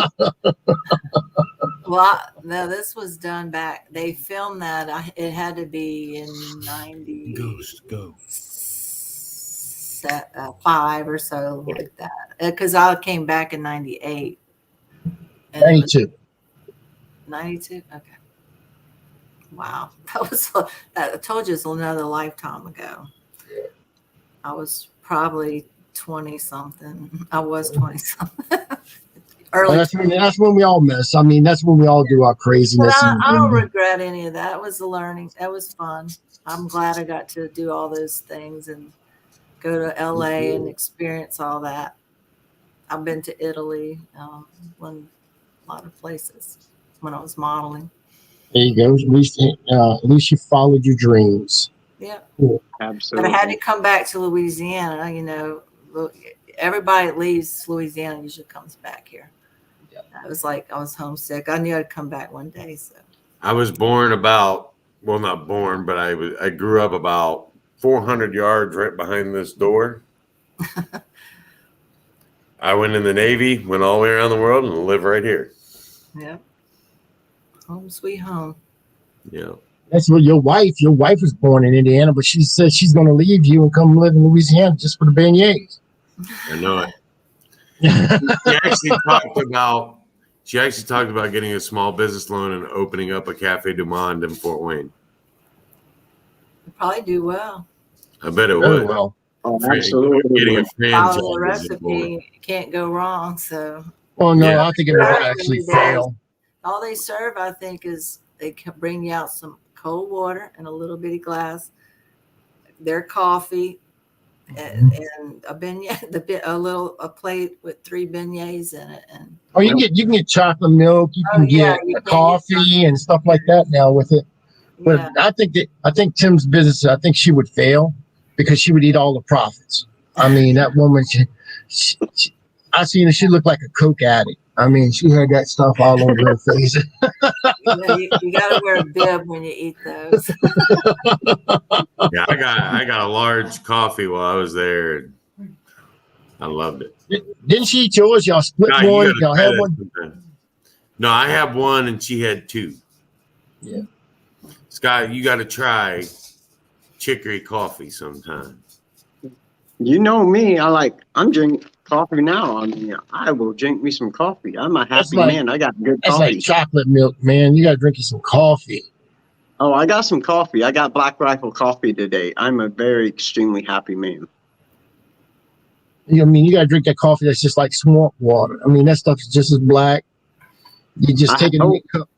Well, no, this was done back. They filmed that. It had to be in 95 or so, like that. Because I came back in 98. 92. 92? Okay. Wow. I told you it's another lifetime ago. I was probably 20 something. I was 20 something. Well, that's when we all mess. I mean, that's when we all do our But craziness. I don't regret any of that. It was a learning. That was fun. I'm glad I got to do all those things and go to LA and experience all that. I've been to Italy, a lot of places when I was modeling. There you go. At least you followed your dreams. Yeah. Absolutely. But I had to come back to Louisiana. Everybody that leaves Louisiana usually comes back here. Yeah. I was like, I was homesick. I knew I'd come back one day. So I was born not born, but I grew up about 400 yards right behind this door. I went in the Navy, went all the way around the world, and live right here. yeah. Home sweet home. Yeah. That's what your wife was born in Indiana, but she said she's going to leave you and come live in Louisiana just for the beignets. I know it. She actually talked about getting a small business loan and opening up a Cafe Du Monde in Fort Wayne. You'd probably do well. I bet it Very would. well. Oh, absolutely. Getting a franchise. Follow the recipe, can't go wrong. So Well, no, Yeah. I think it would actually fail. all they serve, I think, is they can bring you out some cold water in a little bitty glass, their coffee, and a beignet, a plate with 3 beignets in it. And Oh, you can get chocolate milk, you can get coffee and stuff like that now with it. But yeah, I think Tim's business, I think she would fail because she would eat all the profits. I mean, that woman, I seen her, she looked like a Coke addict. I mean, she had that stuff all over her face. you got to wear a bib when you eat those. Yeah, I got a large coffee while I was there. And I loved it. Didn't she eat yours? Y'all split Scott, one? you Y'all gotta had try one? that sometime. No, I have one and she had 2. Yeah. Scott, you got to try chicory coffee sometime. You know me, I'm drinking coffee now. I mean, I will drink me some coffee. I'm a happy man. I got good That's coffee. like chocolate milk, man. You got to drink you some coffee. Oh, I got some coffee. I got Black Rifle coffee today. I'm a very extremely happy man. I mean, you got to drink that coffee that's just like swamp water. I mean, that stuff is just as black. You just take it in your cup.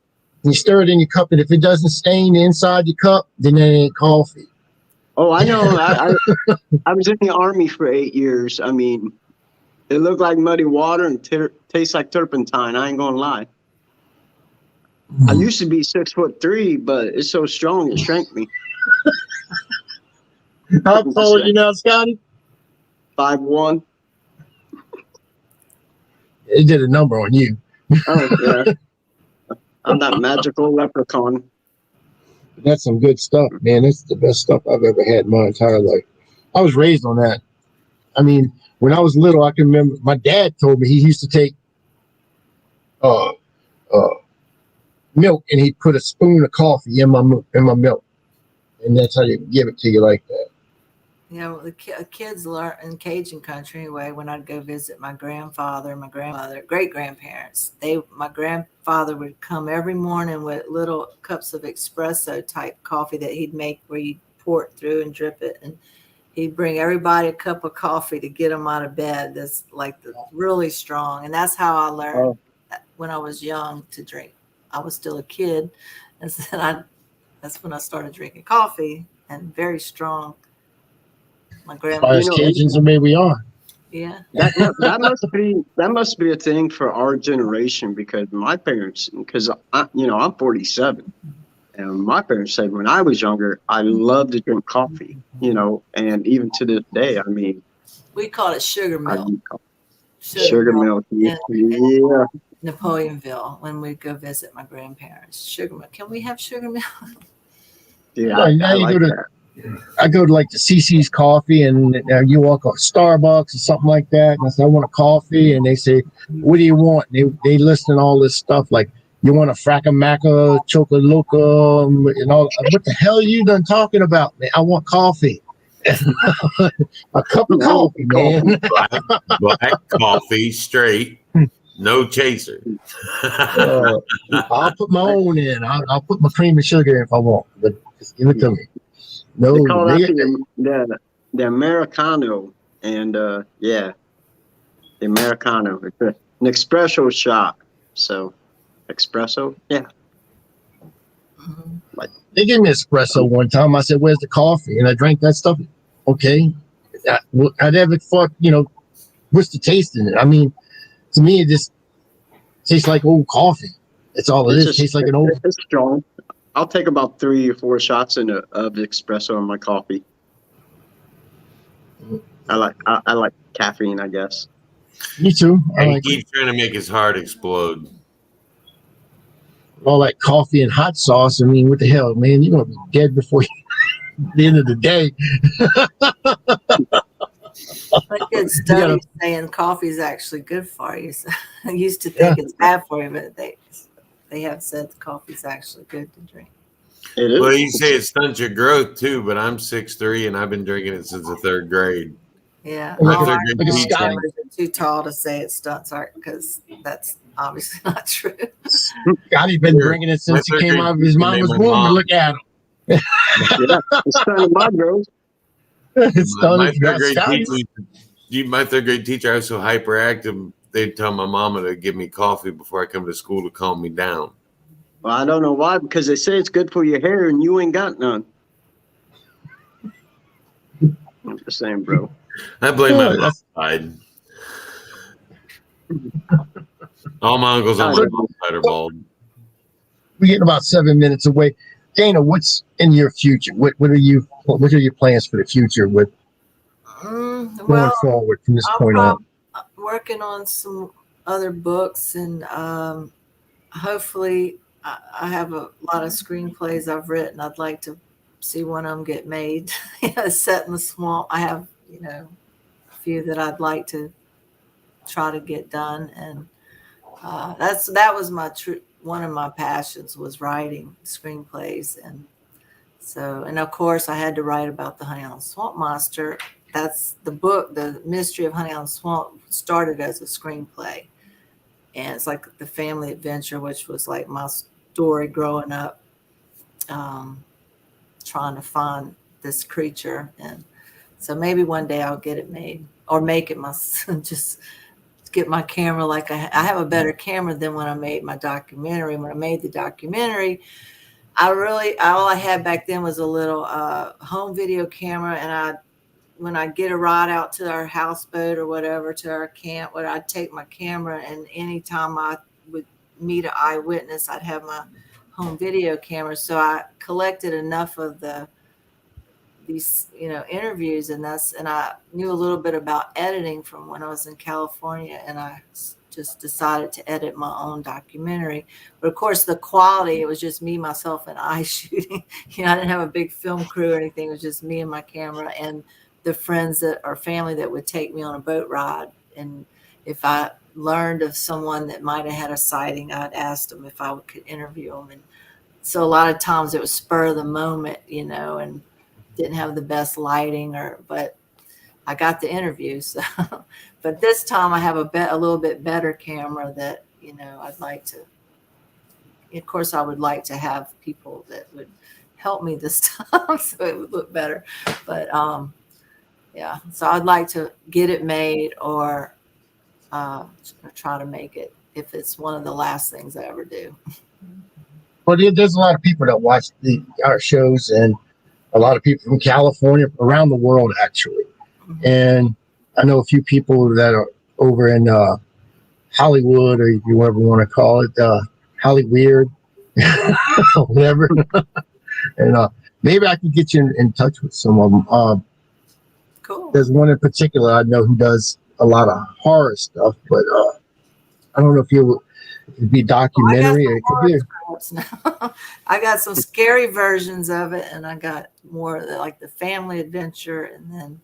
You stir it in your cup, and if it doesn't stain the inside your cup, then it ain't coffee. Oh, I know. I was in the Army for 8 years. I mean, it looked like muddy water and tastes like turpentine. I ain't gonna lie. I used to be 6'3", but it's so strong it shrank me. How tall are you now, Scotty? 5'1". It did a number on you. Oh yeah, I'm that magical leprechaun. That's some good stuff, man. That's the best stuff I've ever had in my entire life. I was raised on that. I mean, when I was little, I can remember my dad told me he used to take milk and he'd put a spoon of coffee in my milk, and that's how you give it to you like that. You know, the kids learn in Cajun country anyway. When I'd go visit my grandfather, my grandmother, great grandparents, my grandfather would come every morning with little cups of espresso type coffee that he'd make, where you pour it through and drip it, and he'd bring everybody a cup of coffee to get them out of bed. That's like really strong, and that's how I learned when I was young to drink. I was still a kid, and so that's when I started drinking coffee, and very strong. My grandma, As Cajuns are, maybe we are. Yeah, that must be a thing for our generation, because my parents, I'm 47, and my parents said when I was younger I loved to drink coffee, and even to this day, I mean, we called it sugar milk. Sugar milk, yeah. Napoleonville, when we go visit my grandparents, sugar milk. Can we have sugar milk? Yeah, I like that. I go to like the CC's Coffee, and you walk off Starbucks or something like that, and I say I want a coffee, and they say, "What do you want?" They listing all this stuff like, "You want a Fracamaca, Chocoloca, and all." What the hell are you done talking about, man? I want coffee. A cup of coffee, man. Black coffee, straight, no chaser. I'll put my own in. I'll put my cream and sugar in if I want, but just give it to me. No, they call that the Americano, and the Americano. It's an espresso shot. So, espresso, yeah. They gave me espresso one time. I said, "Where's the coffee?" And I drank that stuff. Okay, I never thought, what's the taste in it? I mean, to me, it just tastes like old coffee. That's all it is. It tastes like an old. It's strong. I'll take about 3 or 4 shots of espresso in my coffee. I like caffeine, I guess. Me too. He keeps trying to make his heart explode. All that coffee and hot sauce. I mean, what the hell, man? You're gonna be dead before the end of the day. I did studies saying coffee is actually good for you. So I used to think it's bad for you, but they have said coffee is actually good to drink. It is. Well, you say it stunts your growth too, but I'm 6'3" and I've been drinking it since the 3rd grade. Yeah, Scotty. Too tall to say it stunts art, because that's obviously not true. Scotty's been drinking it since he came out of his mama's womb. And look at him. It's stunning my growth. My third grade teacher, I was so hyperactive, they'd tell my mama to give me coffee before I come to school to calm me down. Well, I don't know why, because they say it's good for your hair and you ain't got none. I'm just saying, bro. I blame my mom's side. All my uncles on my mom's side are bald. We're getting about 7 minutes away. Dana, what's in your future? What are your plans for the future with going forward from this point on? Working on some other books, and hopefully I have a lot of screenplays I've written. I'd like to see one of them get made. Set in the swamp. I have a few that I'd like to try to get done, and that was one of my passions, was writing screenplays. And so, and of course I had to write about the Honey Island Swamp Monster. That's the book. The Mystery of Honey Island Swamp started as a screenplay, and it's like the family adventure, which was like my story growing up, trying to find this creature. And so maybe one day I'll get it made, or make it myself, just get my camera like I have a better camera than when I made my documentary. When I made the documentary, all I had back then was a little home video camera, and when I get a ride out to our houseboat or whatever, to our camp, I'd take my camera, and anytime I would meet an eyewitness, I'd have my home video camera. So I collected enough of these interviews, and I knew a little bit about editing from when I was in California, and I just decided to edit my own documentary. But of course, the quality, it was just me, myself, and I shooting. I didn't have a big film crew or anything. It was just me and my camera and the friends or family that would take me on a boat ride. And if I learned of someone that might have had a sighting, I'd ask them if I could interview them. And so a lot of times it was spur of the moment, and didn't have the best lighting, but I got the interview. So, but this time I have a little bit better camera that, I'd like to, of course, I would like to have people that would help me this time so it would look better. But, yeah, so I'd like to get it made or try to make it if it's one of the last things I ever do. Well, there's a lot of people that watch our shows, and a lot of people from California, around the world, actually. Mm-hmm. And I know a few people that are over in Hollywood, or if you ever want to call it, Hollyweird, whatever. And maybe I can get you in touch with some of them. Cool. There's one in particular I know who does a lot of horror stuff, but I don't know if it'd be documentary or it could be. I got some scary versions of it, and I got more like the family adventure, and then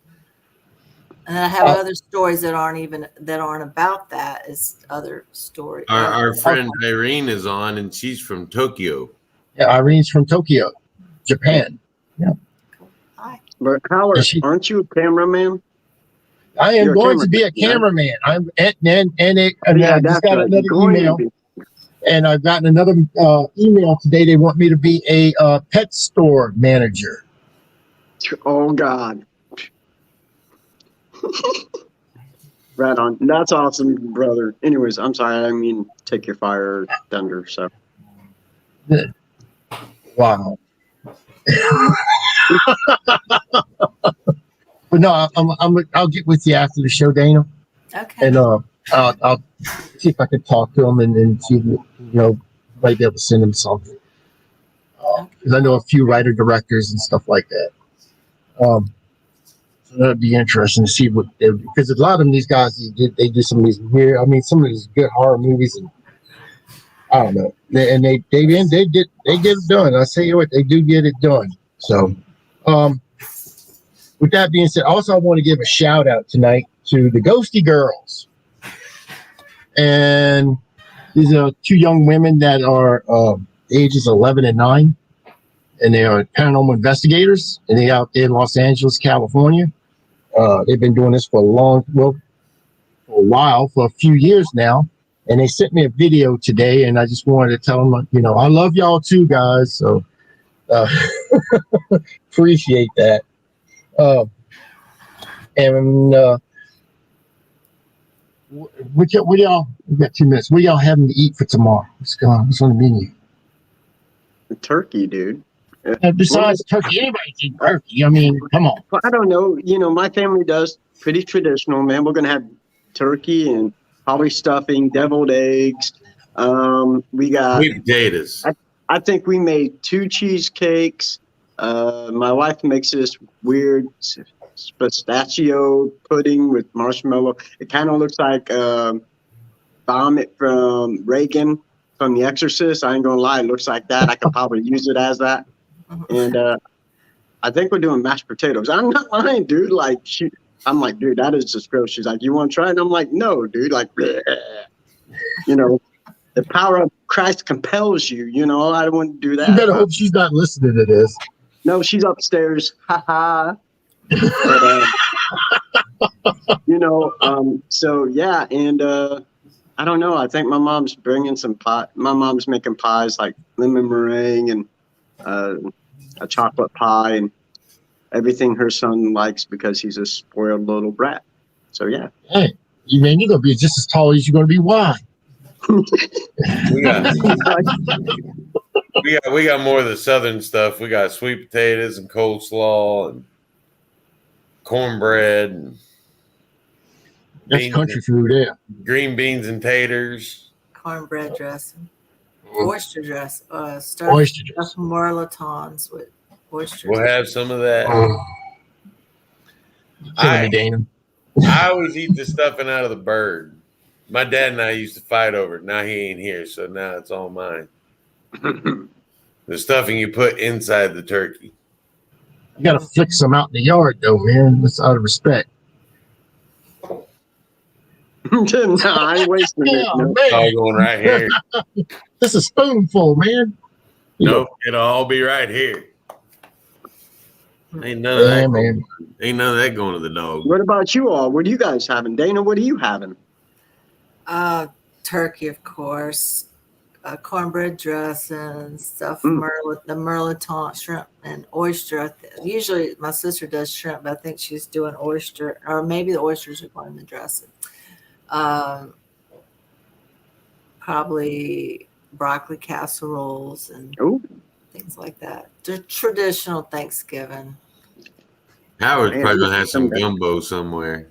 I have other stories that aren't about that. It's other stories. Our friend Irene is on, and she's from Tokyo. Yeah, Irene's from Tokyo, Japan. Yeah. Hi. But Howard, aren't you a cameraman? I am going to be a cameraman. I'm I just got another email. And I've gotten another email today. They want me to be a pet store manager. Oh, God. Right on. That's awesome, brother. Anyways, I'm sorry. I didn't mean take your fire or thunder. So. Wow. But no, I'll get with you after the show, Dana. Okay. And I'll see if I can talk to him and see, might be able to send him something. Because I know a few writer directors and stuff like that. So that'd be interesting to see what they do. Because a lot of them, these guys, they do some of these weird, some of these good horror movies, and I don't know. They get it done. I say what, they do get it done. So, with that being said, also I want to give a shout out tonight to the Ghosty Girls. And these are two young women that are ages 11 and 9, and they are paranormal investigators, and they're out there in Los Angeles, California. They've been doing this for a few years now, and they sent me a video today, and I just wanted to tell them, I love y'all too, guys. So appreciate that. What y'all? We got 2 minutes. What y'all having to eat for tomorrow? What's on the menu? Turkey, dude. Besides turkey, anybody eat turkey? Come on. Well, I don't know. My family does pretty traditional, man. We're gonna have turkey and probably stuffing, deviled eggs. We got sweet potatoes. I think we made 2 cheesecakes. My wife makes this weird pistachio pudding with marshmallow. It kind of looks like vomit from Reagan from The Exorcist. I ain't gonna lie, it looks like that. I could probably use it as that. And I think we're doing mashed potatoes. I'm not lying, dude. I'm like, dude, that is just gross. She's like, you want to try it? And I'm like, no, dude. Like, bleh. The power of Christ compels you. I don't want to do that. You better hope she's not listening to this. No, she's upstairs. Ha ha. So yeah, and I don't know. I think my mom's bringing some pie. My mom's making pies like lemon meringue and a chocolate pie and everything her son likes because he's a spoiled little brat. So yeah. Hey, Man, you're gonna be just as tall as you're gonna be wide. We got we got more of the southern stuff. We got sweet potatoes and coleslaw and cornbread and That's country food there. green beans and taters. Cornbread dressing, Mm. oyster dress, Oyster dress. stuffed merlotons with oysters. We'll have some of that. You're killing me, Dana. I always eat the stuffing out of the bird. My dad and I used to fight over it. Now he ain't here, so now it's all mine. The stuffing you put inside the turkey. You gotta flick some out in the yard, though, man. That's out of respect. No, I ain't wasting it. Yeah, No. man. All going right here. This is a spoonful, man. Nope, it'll all be right here. Ain't none of Yeah, that. man. Ain't none of that going to the dog. What about you all? What are you guys having? Dana, what are you having? Turkey, of course. Cornbread dressing, stuffed Mm. the merloton, shrimp, and oyster. Usually my sister does shrimp, but I think she's doing oyster, or maybe the oysters are going in the dressing. Probably broccoli casseroles and Oh, things like that. The traditional Thanksgiving. Howard's Man, probably gonna have some gumbo somewhere.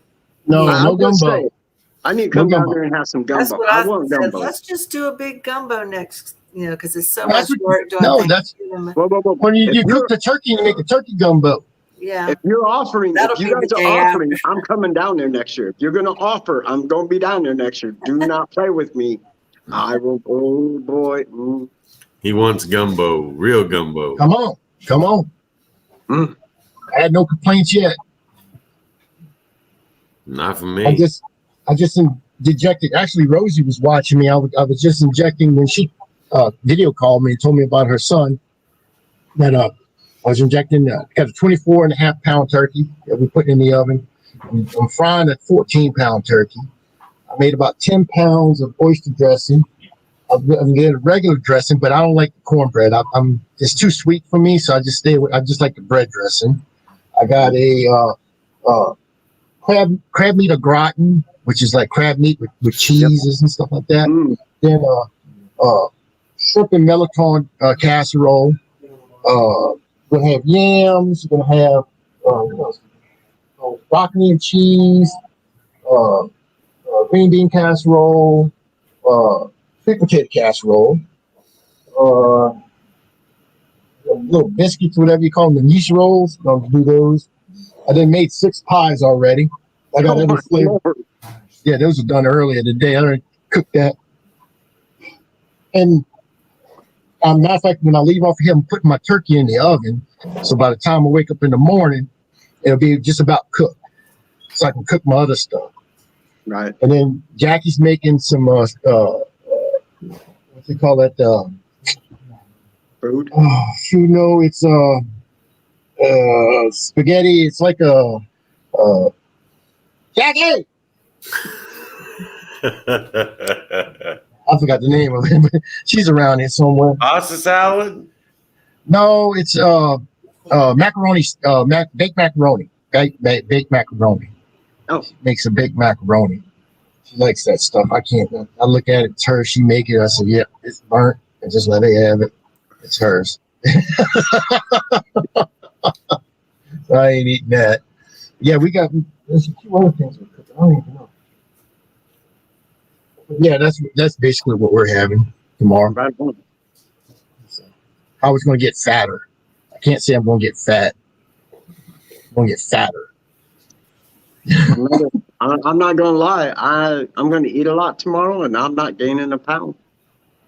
No, Yeah. no was gonna gumbo. say, I need to come No down gumbo. there and have some That's gumbo. what I I want said. gumbo. Let's just do a big gumbo next, because it's so That's much what- work doing no, that's- Thanksgiving. Whoa. When you If cook the turkey, you make a turkey gumbo. Yeah. If you're offering, That'll if you be the guys are day offering, after. I'm coming down there next year. If you're gonna offer, I'm gonna be down there next year. Do not play with me. I will. Oh boy. Mm. He wants gumbo, real gumbo. Come on. Mm. I had no complaints yet. Not for I me. just injected. Actually, Rosie was watching me. I was just injecting when she video called me and told me about her son. That I was injecting. Got a 24.5 pound turkey that we put in the oven. I'm frying a 14-pound turkey. I made about 10 pounds of oyster dressing. I'm getting a regular dressing, but I don't like the cornbread. It's too sweet for me, so I just like the bread dressing. I got a crab meat au gratin, which is like crab meat with cheeses and stuff like that. Mm. Then shrimp and melon casserole. We're gonna have yams. We're gonna have what else? Broccoli and cheese. Green bean casserole. Sweet potato casserole. Little biscuits, whatever you call them, the niche rolls. I'm gonna do those. I then made 6 pies already. I got Oh every my flavor. Lord. Yeah, those were done earlier today. I already cooked that. And matter of fact, when I leave off here, I'm putting my turkey in the oven. So by the time I wake up in the morning, it'll be just about cooked. So I can cook my other stuff. Right. And then Jackie's making some what's it call that? Food. It's spaghetti. It's like a Jackie. I forgot the name of it, but she's around here somewhere. Pasta salad? No, it's macaroni, baked macaroni. Baked macaroni. Oh. She makes a baked macaroni. She likes that stuff. I can't. I look at it. It's hers. She make it. I said, "Yeah, it's burnt. And just let her have it. It's hers." I ain't eating that. Yeah, we got. There's a few other things we're cooking. I don't even know. But yeah, that's basically what we're having tomorrow. Right on. I was going to get fatter. I can't say I'm going to get fat. I'm going to get fatter. I'm not gonna lie. I'm gonna eat a lot tomorrow, and I'm not gaining a pound.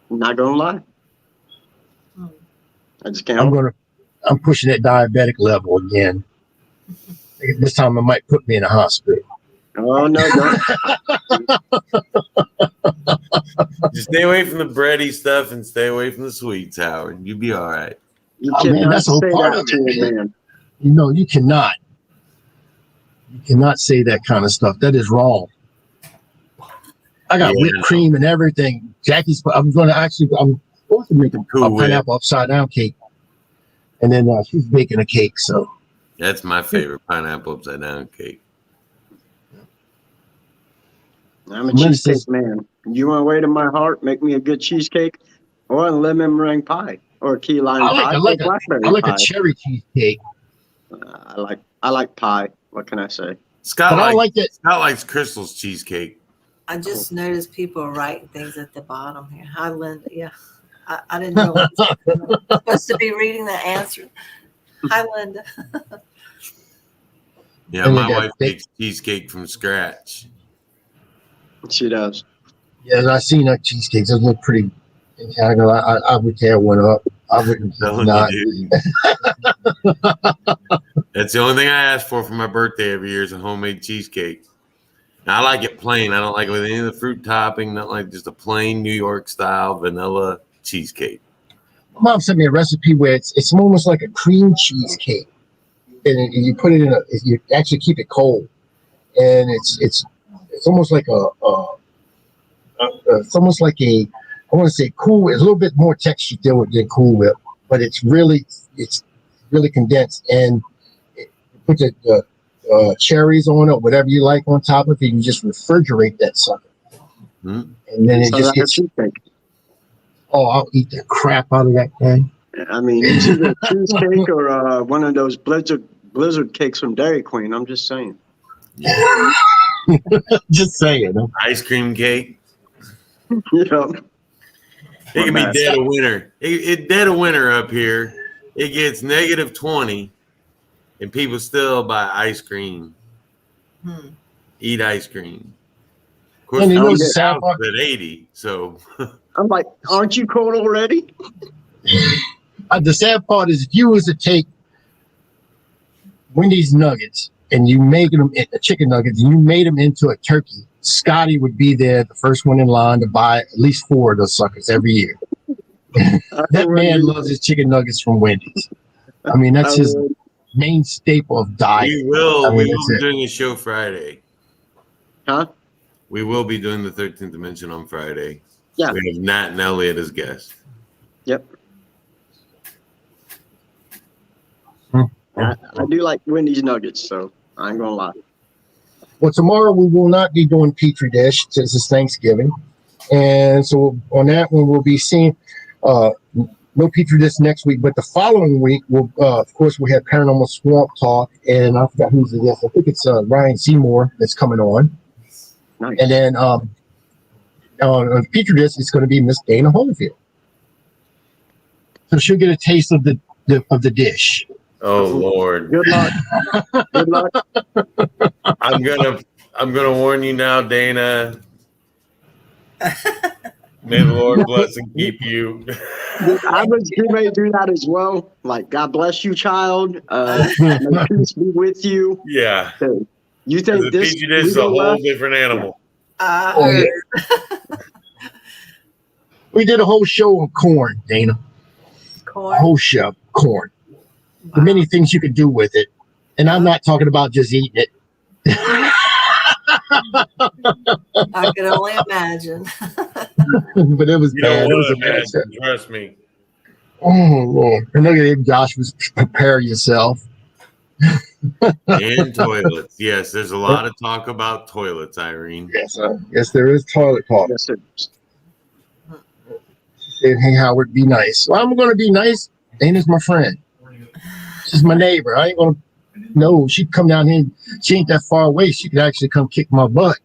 I'm not gonna lie. I just can't. I'm pushing that diabetic level again. This time it might put me in a hospital. Oh no! Just stay away from the bready stuff and stay away from the sweets, Howard. You'll be all right. You Oh, man, cannot that's a whole say part that of to it. a man. You know, you cannot. You cannot say that kind of stuff. That is wrong. I got Yeah, whipped cream and everything. I'm supposed to make a Cool Whip. pineapple upside down cake. And then she's baking a cake. So That's my favorite pineapple upside down cake. I'm a Linda cheesecake says, man. You want to wait in my heart? Make me a good cheesecake, or a lemon meringue pie, or a key lime pie, or I blackberry like a pie. cherry cheesecake, I like pie. What can I say? but I don't like that. Scott likes Crystal's cheesecake. I just noticed people are writing things at the bottom here. Hi, Linda. Yeah, I didn't know I was supposed to be reading the answer. Hi, Linda. Yeah, And my they got wife makes cheesecake from scratch. She does. Yeah, I seen that cheesecakes. Those look pretty. I would tear one up. I wouldn't No, not. you do. That's the only thing I ask for my birthday every year is a homemade cheesecake. Now, I like it plain. I don't like it with any of the fruit topping. Not like just a plain New York style vanilla cheesecake. My mom sent me a recipe where it's almost like a cream cheesecake, and you put it in a. You actually keep it cold, and it's almost like it's almost like I want to say cool. It's a little bit more texture than Cool Whip, but it's really condensed, and you put the cherries on it, whatever you like on top of it. You just refrigerate that sucker, and then it So just that's gets. a cheesecake. Oh, I'll eat the crap out of that thing. I mean, it's either cheesecake or one of those blizzard cakes from Dairy Queen. I'm just saying. Yeah. Just saying. Huh? Ice cream cake. Yeah. It can be dead of winter. It dead of winter up here. It gets -20, and people still buy ice cream. Eat ice cream. Of course, And you know it's the sad out part? at 80. So I'm like, aren't you cold already? The sad part is if you was to take Wendy's nuggets and you make them chicken nuggets and you made them into a turkey, Scotty would be there, the first one in line to buy at least 4 of those suckers every year. That man loves his chicken nuggets from Wendy's. I mean, that's his main staple of diet. we will be it. doing a show Friday. Huh? We will be doing the 13th Dimension on Friday. Yeah. We have Nat and Elliot as guests. Yep. I do like Wendy's nuggets, so I ain't gonna lie. Well, tomorrow we will not be doing Petri Dish since it's Thanksgiving. And so on that one, we'll be seeing no Petri Dish next week, but the following week, we'll, of course, we have Paranormal Swamp Talk. And I forgot who's the guest. I think it's Ryan Seymour that's coming on. Nice. And then on Petri Dish, it's going to be Miss Dana Holyfield. So she'll get a taste of the dish. Oh Lord. Good luck. Good luck. I'm gonna warn you now, Dana. May the Lord bless and keep you. I was getting ready to do that as well. Like, God bless you, child. May peace be with you. Yeah. So, you think The this Petri Dish is a whole different animal. Yeah. We did a whole show on corn, Dana. Corn. A whole show, corn. The many things you can do with it. And I'm not talking about just eating it. I could only imagine. But it was You bad. don't It was a want to bad imagine, show. trust me. Oh, Lord. And look at him, Josh was prepare yourself. And toilets. Yes, there's a lot of talk about toilets, Irene. Yes, there is toilet talk. Yes, it is. She said, hey, Howard, be nice. Well, I'm going to be nice. Dana's my friend. She's my neighbor. I ain't going to. No, she'd come down here. She ain't that far away. She could actually come kick my butt.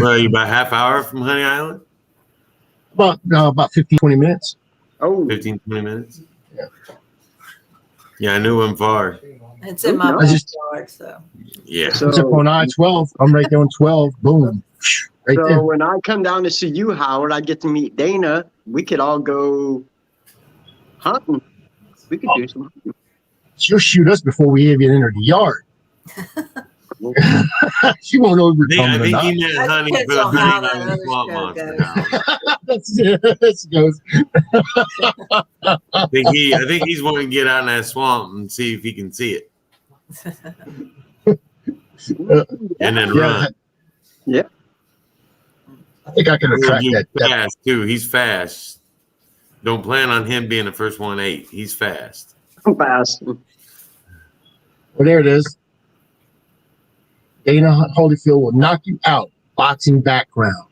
Well, you about half hour from Honey Island? About 15, 20 minutes. Oh, 15, 20 minutes? Yeah. Yeah, I knew him far. It's in my I just- backyard, so. Yeah. It's up on I-12. I'm right there on 12. Boom. Right so there. when I come down to see you, Howard, I get to meet Dana. We could all go hunting. We could do some hunting. She'll shoot us before we even enter the yard. She won't know if we're I coming or think not. he meant That honey depends for the on how honey that island other swamp show monster. goes. That's goes. I think he's wanting to get out in that swamp and see if he can see it. And then run. Yeah. I think I can attract He's that. fast too. He's fast. Don't plan on him being the first 1-8. He's fast. Fast. Well, there it is. Dana Holyfield will knock you out. Boxing background.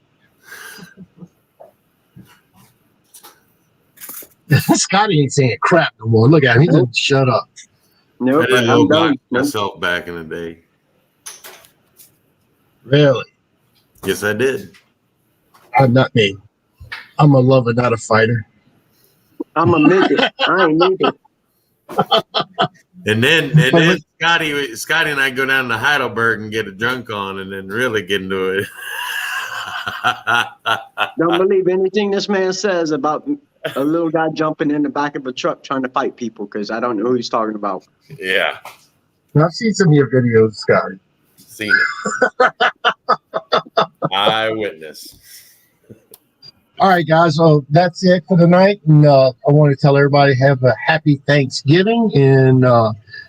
Scotty ain't saying crap no more. Look at him. He just shut up. Nope, I didn't know I'm done. box myself back in the day. Really? Yes, I did. Not me. I'm a lover, not a fighter. I'm a midget. I ain't neither. And then Scotty and I go down to Heidelberg and get a drunk on, and then really get into it. Don't believe anything this man says about a little guy jumping in the back of a truck trying to fight people, because I don't know who he's talking about. Yeah, I've seen some of your videos, Scotty. seen it. Eyewitness. All right, guys. So that's it for tonight. And I want to tell everybody have a happy Thanksgiving, and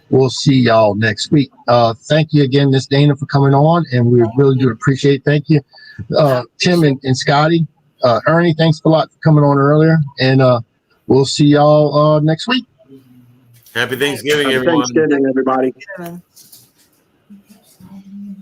we'll see y'all next week. Thank you again, Miss Dana, for coming on, and we really do appreciate it. Thank you. Tim and Scotty. Ernie, thanks a lot for coming on earlier, and we'll see y'all next week. Happy Thanksgiving, Happy everyone. Thanksgiving, everybody. Thanksgiving.